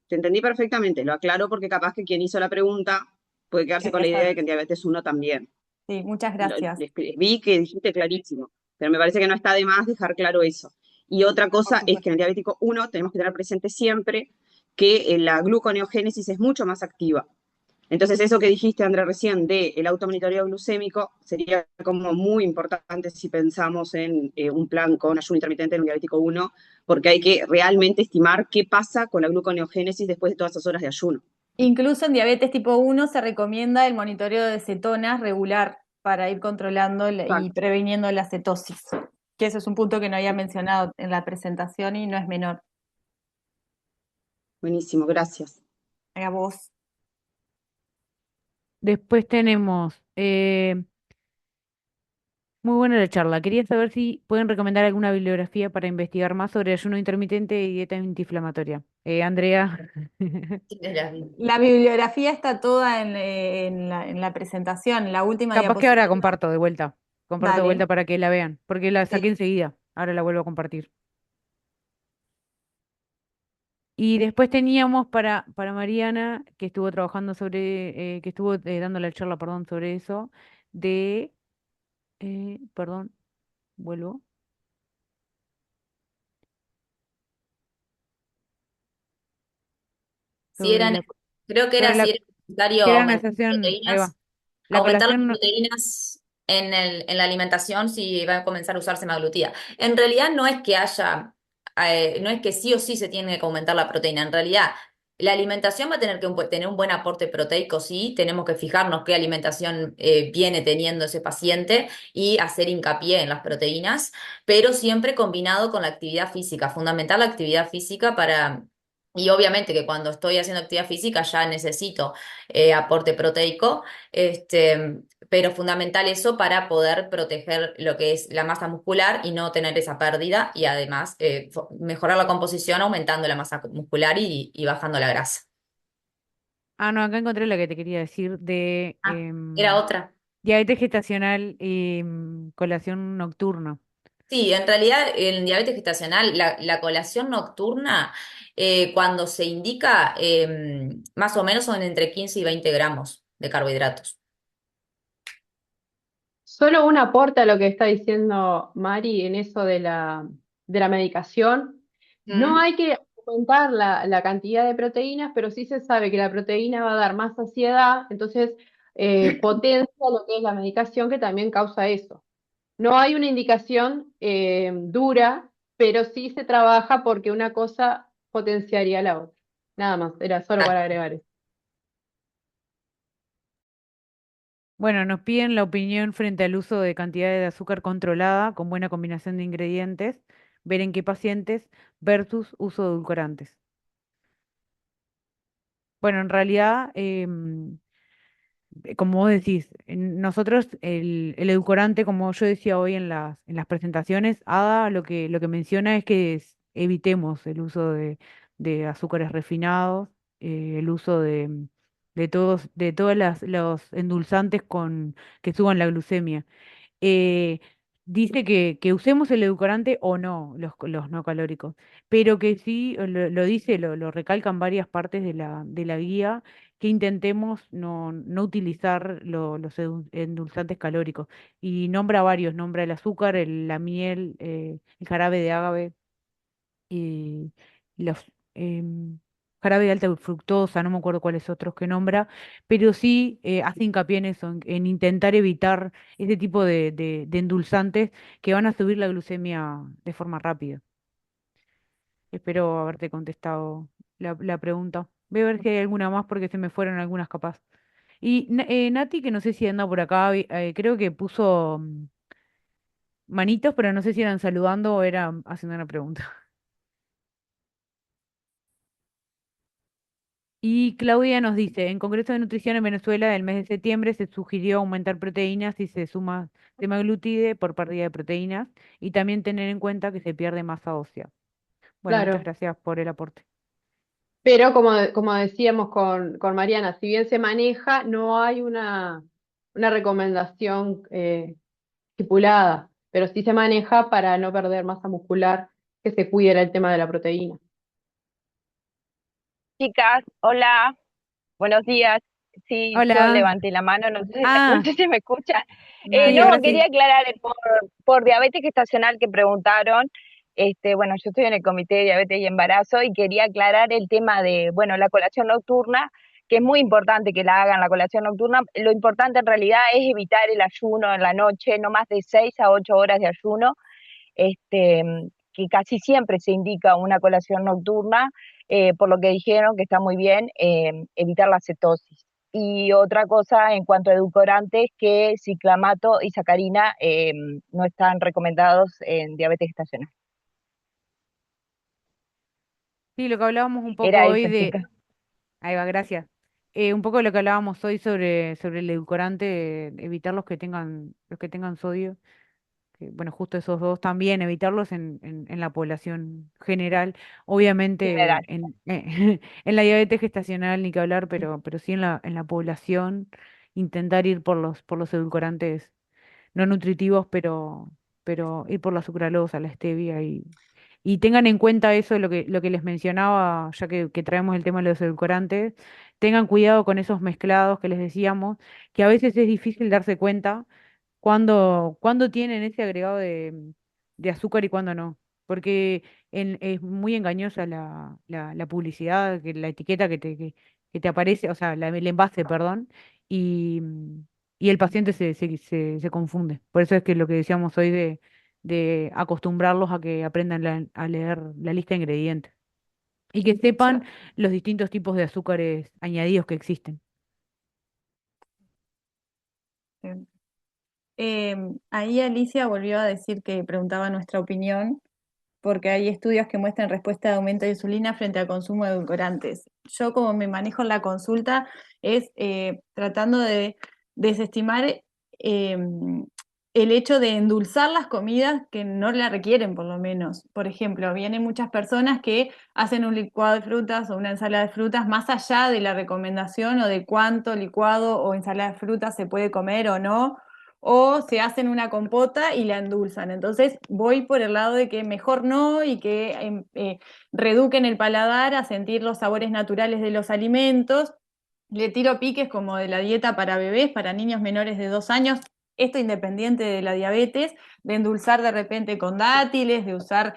S6: te entendí perfectamente, lo aclaro porque capaz que quien hizo la pregunta puede quedarse con
S3: Quería
S6: la idea de
S3: saber.
S6: que en diabetes 1 también.
S3: Sí, muchas gracias,
S6: Vi que dijiste clarísimo, pero me parece que no está de más dejar claro eso. Y otra
S3: por
S6: cosa es
S3: supuesto.
S6: que en el diabético 1 tenemos que tener presente siempre que la gluconeogénesis es mucho más activa. Entonces, eso que dijiste, André, recién de el automonitoreo glucémico sería como muy importante si pensamos en un plan con ayuno intermitente en un diabético 1, porque hay que realmente estimar qué pasa con la gluconeogénesis después de todas esas horas de ayuno.
S3: Incluso en diabetes tipo 1 se recomienda el monitoreo de cetonas regular para ir controlando y
S6: Exacto.
S3: previniendo la cetosis, que ese es un punto que no había mencionado en la presentación y no es menor.
S6: Buenísimo, gracias.
S3: A vos.
S2: Después tenemos, muy buena la charla. Quería saber si pueden recomendar alguna bibliografía para investigar más sobre ayuno intermitente y dieta antiinflamatoria. Andrea.
S4: Tienes la-
S3: La bibliografía está toda en la presentación, la última
S2: Capaz que ahora
S3: diapositiva.
S2: comparto de vuelta. Comparto de
S3: Dale.
S2: vuelta para que la vean, porque la
S3: Sí.
S2: saqué enseguida. Ahora la vuelvo a compartir. Y después teníamos para Mariana, que estuvo trabajando sobre, que estuvo dando la charla, perdón, sobre eso, de, perdón, vuelvo,
S4: Si
S2: sobre
S4: eran,
S2: la,
S4: creo que
S2: sobre
S4: era
S2: la,
S4: si era necesario
S2: que era una
S4: aumentar
S2: estación, ahí va,
S4: proteínas,
S2: la
S4: aumentar las
S2: colación,
S4: proteínas en la alimentación si va a comenzar a usar semaglutida. En realidad no es que haya, no es que sí o sí se tiene que aumentar la proteína. En realidad, la alimentación va a tener que tener un buen aporte proteico, sí. Tenemos que fijarnos qué alimentación viene teniendo ese paciente y hacer hincapié en las proteínas, pero siempre combinado con la actividad física. Fundamental la actividad física para... Y obviamente que cuando estoy haciendo actividad física ya necesito aporte proteico, pero fundamental eso para poder proteger lo que es la masa muscular y no tener esa pérdida y además mejorar la composición aumentando la masa muscular y bajando la grasa.
S2: no, acá encontré la que te quería decir, de
S4: Ah, era otra.
S2: diabetes gestacional y colación nocturna.
S4: Sí, en realidad en diabetes gestacional la colación nocturna cuando se indica más o menos son entre 15 y 20 gramos de carbohidratos.
S1: Solo un aporte a lo que está diciendo Mari en eso de la medicación. No
S4: ¿Mm?
S1: hay que aumentar la cantidad de proteínas, pero sí se sabe que la proteína va a dar más saciedad, entonces potencia lo que es la medicación que también causa eso. No hay una indicación dura, pero sí se trabaja porque una cosa potenciaría la otra. Nada más, era solo para agregar eso.
S2: Bueno, nos piden la opinión frente al uso de cantidades de azúcar controlada con buena combinación de ingredientes, ver en qué pacientes versus uso de edulcorantes. Bueno, en realidad, como vos decís, nosotros el edulcorante, como yo decía hoy en las presentaciones, ADA lo que menciona es que evitemos el uso de azúcares refinados, el uso de todos los endulzantes que suban la glucemia. eh, Dice que usemos el edulcorante o no, los no calóricos, pero que sí, lo dice, lo recalcan varias partes de la guía, que intentemos no utilizar los endulzantes calóricos. Y nombra varios, nombra el azúcar, la miel, el jarabe de agave y los jarabe de alta fructosa, no me acuerdo cuáles otros que nombra, pero sí hace hincapié en eso, en intentar evitar ese tipo de endulzantes que van a subir la glucemia de forma rápida. Espero haberte contestado la pregunta. Voy a ver si hay alguna más porque se me fueron algunas capaz. Y Nati, que no sé si anda por acá, creo que puso manitos, pero no sé si eran saludando o eran haciendo una pregunta. Y Claudia nos dice, en Congreso de Nutrición en Venezuela del mes de septiembre se sugirió aumentar proteínas si se suma semaglutide por pérdida de proteínas y también tener en cuenta que se pierde masa ósea. Bueno, muchas
S1: Claro.
S2: gracias por el aporte.
S1: Pero como decíamos con Mariana, si bien se maneja, no hay una recomendación estipulada, pero sí se maneja para no perder masa muscular, que se cuide el tema de la proteína.
S7: Chicas, hola, buenos días. Sí, yo
S2: Hola.
S7: levanté la mano, no sé, no
S2: Ah,
S7: sé si me escuchan.
S2: sí,
S7: No,
S2: ahora
S7: quería
S2: sí.
S7: aclarar por diabetes gestacional que preguntaron. Bueno, yo estoy en el Comité de Diabetes y Embarazo y quería aclarar el tema de, bueno, la colación nocturna, que es muy importante que la hagan la colación nocturna. Lo importante en realidad es evitar el ayuno en la noche, no más de 6 a 8 horas de ayuno, este, que casi siempre se indica una colación nocturna, por lo que dijeron que está muy bien evitar la cetosis. Y otra cosa en cuanto a edulcorantes, que ciclamato y sacarina no están recomendados en diabetes gestacional.
S2: Sí, lo que hablábamos un poco
S7: Era
S2: hoy
S7: eso,
S2: de...
S7: chicas.
S2: Ahí va, gracias. Un poco lo que hablábamos hoy sobre el edulcorante, evitar los que tengan sodio. Bueno, justo esos dos también, evitarlos en la población general. Obviamente
S7: General.
S2: en la diabetes gestacional ni que hablar, pero sí en la población, intentar ir por los edulcorantes no nutritivos, pero ir por la sucralosa, la stevia y tengan en cuenta eso, lo que les mencionaba, ya que traemos el tema de los edulcorantes, tengan cuidado con esos mezclados que les decíamos, que a veces es difícil darse cuenta cuando tienen ese agregado de azúcar y cuando no. Porque es muy engañosa la publicidad, la etiqueta que te aparece, o sea, el envase, perdón, y el paciente se confunde. Por eso es que lo que decíamos hoy de acostumbrarlos a que aprendan a leer la lista de ingredientes y que sepan los distintos tipos de azúcares añadidos que existen.
S3: Ahí Alicia volvió a decir que preguntaba nuestra opinión, porque hay estudios que muestran respuesta de aumento de insulina frente al consumo de edulcorantes. Yo, como me manejo en la consulta, es tratando de desestimar el hecho de endulzar las comidas que no la requieren, por lo menos. Por ejemplo, vienen muchas personas que hacen un licuado de frutas o una ensalada de frutas más allá de la recomendación o de cuánto licuado o ensalada de frutas se puede comer o no, o se hacen una compota y la endulzan. Entonces voy por el lado de que mejor no y que reduquen el paladar a sentir los sabores naturales de los alimentos. Le tiro piques como de la dieta para bebés, para niños menores de 2 años, esto independiente de la diabetes, de endulzar de repente con dátiles, de usar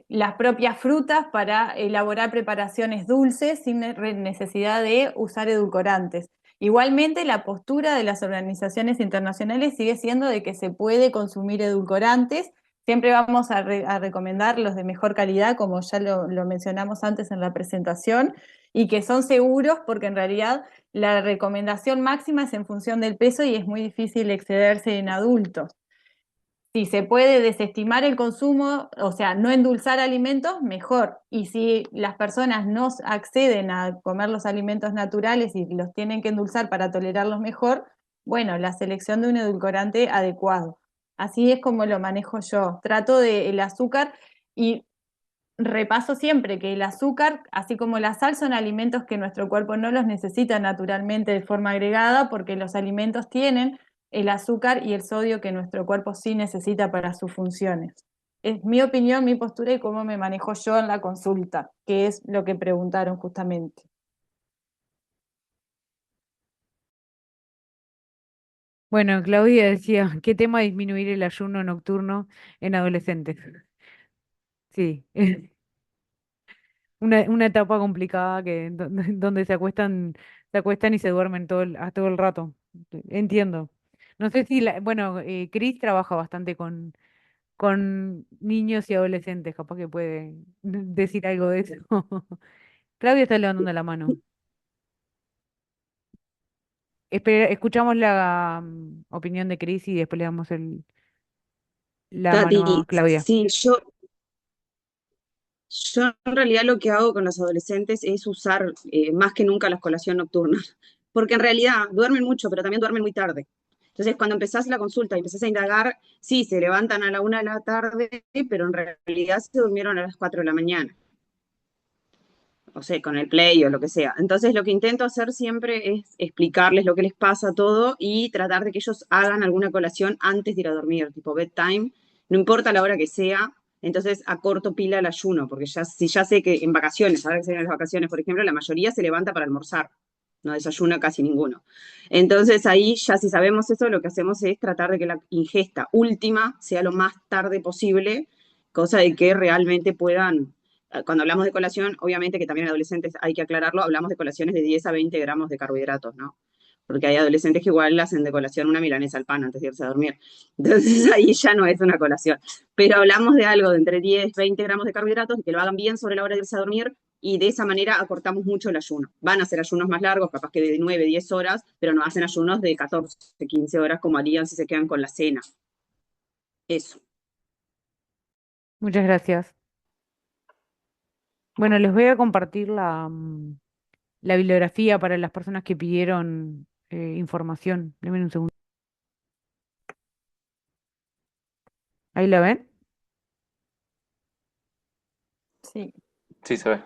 S3: las propias frutas para elaborar preparaciones dulces sin necesidad de usar edulcorantes. Igualmente, la postura de las organizaciones internacionales sigue siendo de que se puede consumir edulcorantes. Siempre vamos a recomendar los de mejor calidad, como ya lo mencionamos antes en la presentación, y que son seguros porque en realidad la recomendación máxima es en función del peso y es muy difícil excederse en adultos. Si se puede desestimar el consumo, o sea, no endulzar alimentos, mejor. Y si las personas no acceden a comer los alimentos naturales y los tienen que endulzar para tolerarlos mejor, bueno, la selección de un edulcorante adecuado. Así es como lo manejo yo. Trato del azúcar y repaso siempre que el azúcar, así como la sal, son alimentos que nuestro cuerpo no los necesita naturalmente de forma agregada porque los alimentos tienen el azúcar y el sodio que nuestro cuerpo sí necesita para sus funciones. Es mi opinión, mi postura y cómo me manejo yo en la consulta, que es lo que preguntaron justamente.
S2: Bueno, Claudia decía, ¿qué tema disminuir el ayuno nocturno en adolescentes? Sí, una etapa complicada donde se acuestan y se duermen a todo el rato. Entiendo. No sé si bueno, Cris trabaja bastante con niños y adolescentes, capaz que puede decir algo de eso. Claudia está levantando la mano. Escuchamos la opinión de Cris y después le damos la mano a
S6: Tati,
S2: Claudia.
S6: sí, yo en realidad lo que hago con los adolescentes es usar más que nunca la colación nocturna, porque en realidad duermen mucho, pero también duermen muy tarde. Entonces, cuando empezás la consulta y empezás a indagar, sí, se levantan a la 1 de la tarde, pero en realidad se durmieron a las 4 de la mañana, o sea, con el play o lo que sea. Entonces, lo que intento hacer siempre es explicarles lo que les pasa todo y tratar de que ellos hagan alguna colación antes de ir a dormir, tipo bedtime, no importa la hora que sea. Entonces, acorto pila el ayuno, porque si ya sé que en vacaciones, ahora que se vienen las vacaciones, por ejemplo, la mayoría se levanta para almorzar, no desayuna casi ninguno. Entonces, ahí ya si sabemos eso, lo que hacemos es tratar de que la ingesta última sea lo más tarde posible, cosa de que realmente puedan cuando hablamos de colación, obviamente que también en adolescentes hay que aclararlo, hablamos de colaciones de 10 a 20 gramos de carbohidratos, ¿no? Porque hay adolescentes que igual hacen de colación una milanesa al pan antes de irse a dormir. Entonces ahí ya no es una colación. Pero hablamos de algo de entre 10, 20 gramos de carbohidratos y que lo hagan bien sobre la hora de irse a dormir y de esa manera acortamos mucho el ayuno. Van a hacer ayunos más largos, capaz que de 9, 10 horas, pero no hacen ayunos de 14, 15 horas como harían si se quedan con la cena. Eso.
S2: Muchas gracias. Bueno, les voy a compartir la bibliografía para las personas que pidieron información. Denme un segundo. ¿Ahí la ven?
S3: Sí.
S5: Sí, se ve.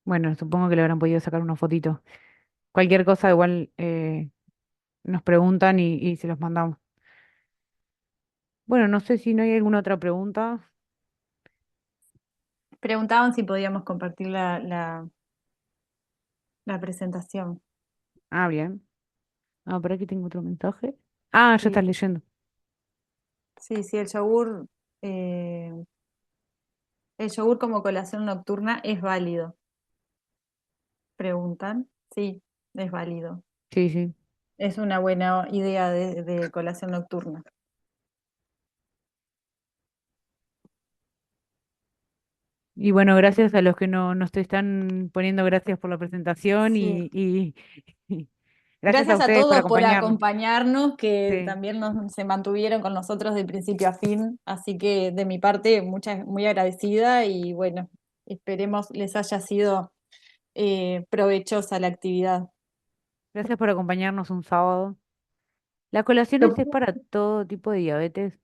S2: Bueno, supongo que le habrán podido sacar una fotito. Cualquier cosa igual nos preguntan y se los mandamos. Bueno, no sé si no hay alguna otra pregunta.
S3: Preguntaban si podíamos compartir la presentación.
S2: Ah, bien. Ah, por aquí tengo otro mensaje. Ah, ya
S3: Sí,
S2: estás leyendo.
S3: sí, sí, eh, el yogur como colación nocturna es válido. Preguntan. Sí, es válido.
S2: Sí, sí.
S3: Es una buena idea de colación nocturna.
S2: Y bueno, gracias a los que nos te están poniendo gracias por la presentación
S3: Sí.
S2: y gracias a
S3: Gracias a
S2: ustedes por
S3: todos por
S2: acompañarnos.
S3: acompañarnos, que
S2: Sí.
S3: también se mantuvieron con nosotros de principio a fin. Así que de mi parte, muy agradecida y bueno, esperemos les haya sido provechosa la actividad.
S2: Gracias por acompañarnos un sábado. La colación es para todo tipo de diabetes.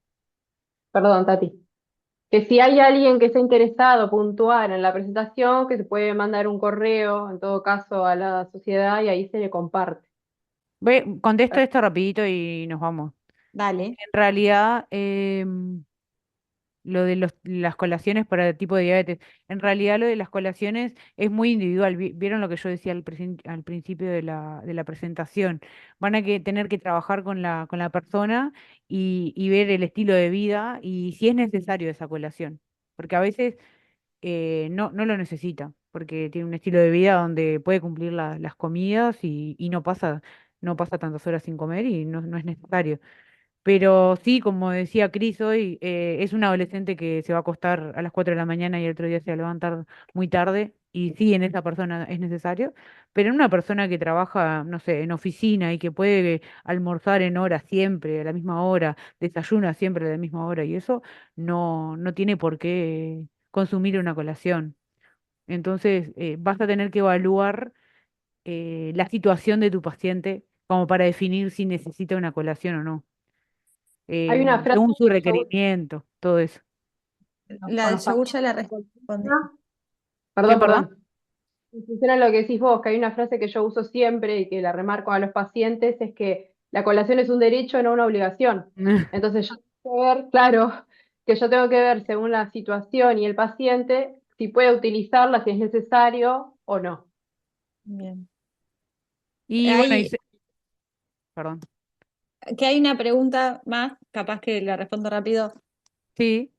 S1: Perdón, Tati. Que si hay alguien que esté interesado puntual en la presentación, que se puede mandar un correo, en todo caso, a la sociedad y ahí se le comparte.
S2: Contesto esto rapidito y nos vamos.
S3: Dale.
S2: En realidad, lo de las colaciones para el tipo de diabetes. En realidad lo de las colaciones es muy individual. Vieron lo que yo decía al principio de la presentación. Van a tener que trabajar con la persona y ver el estilo de vida y si es necesario esa colación. Porque a veces no lo necesita, porque tiene un estilo de vida donde puede cumplir las comidas y no pasa tantas horas sin comer y no es necesario. Pero sí, como decía Cris hoy, es un adolescente que se va a acostar a las 4 de la mañana y el otro día se va a levantar muy tarde. Y sí, en esa persona es necesario, pero en una persona que trabaja, no sé, en oficina y que puede almorzar en hora siempre, a la misma hora, desayuna siempre a la misma hora, y eso no tiene por qué consumir una colación. Entonces, vas a tener que evaluar la situación de tu paciente como para definir si necesita una colación o no
S1: Hay una frase
S2: según su
S1: que yo
S2: requerimiento, todo eso.
S1: uso
S3: La
S1: con
S3: del
S1: los
S3: yogur ya la
S1: pacientes.
S3: respondí.
S2: ¿Qué,
S1: Perdón,
S2: perdón?
S1: perdón. En función a lo que decís vos, que hay una frase que yo uso siempre y que la remarco a los pacientes, es que la colación es un derecho, no una obligación. Entonces yo tengo que ver, claro, que yo tengo que ver según la situación y el paciente si puede utilizarla, si es necesario o no.
S3: Bien.
S2: Y bueno,
S3: Hay,
S2: perdón.
S3: que hay una pregunta más, capaz que la respondo rápido.
S2: Sí,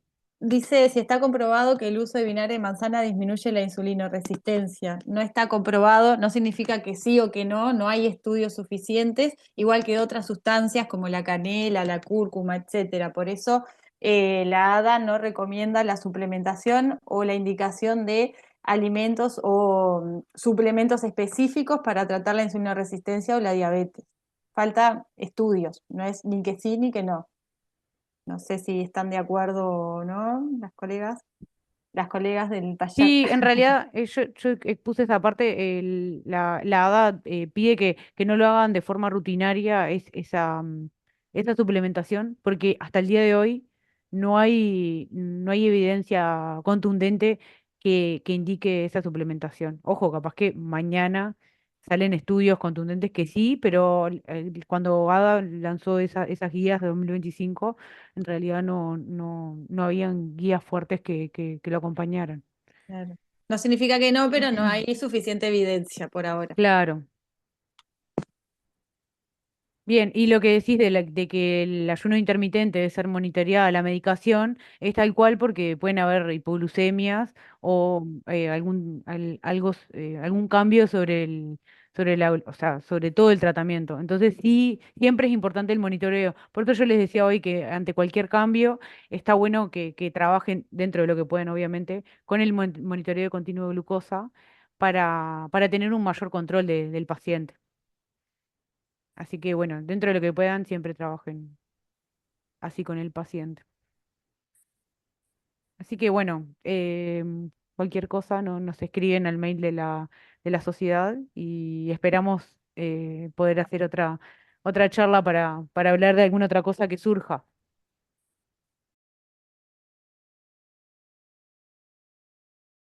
S3: Dice si está comprobado que el uso de vinagre de manzana disminuye la insulinoresistencia. No está comprobado, no significa que sí o que no, no hay estudios suficientes, igual que otras sustancias como la canela, la cúrcuma, etcétera. Por eso la ADA no recomienda la suplementación o la indicación de alimentos o suplementos específicos para tratar la insulinoresistencia o la diabetes. Falta estudios, no es ni que sí ni que no. No sé si están de acuerdo o no las colegas del taller.
S2: sí, en realidad yo puse esa parte, la ADA pide que no lo hagan de forma rutinaria esa suplementación, porque hasta el día de hoy no hay evidencia contundente que indique esa suplementación. Ojo, capaz que mañana salen estudios contundentes que sí, pero cuando ADA lanzó esas guías de 2025, en realidad no habían guías fuertes que lo acompañaran.
S3: Claro. No significa que no, pero no hay suficiente evidencia por ahora.
S2: Claro. Bien, y lo que decís de que el ayuno intermitente debe ser monitoreada la medicación es tal cual porque pueden haber hipoglucemias o algún cambio o sea, sobre todo el tratamiento. Entonces sí, siempre es importante el monitoreo. Por eso yo les decía hoy que ante cualquier cambio está bueno que trabajen dentro de lo que pueden, obviamente, con el monitoreo continuo de glucosa para tener un mayor control del paciente. Así que bueno, dentro de lo que puedan, siempre trabajen así con el paciente. Así que bueno, cualquier cosa nos escriben al mail de la sociedad y esperamos poder hacer otra charla para hablar de alguna otra cosa que surja.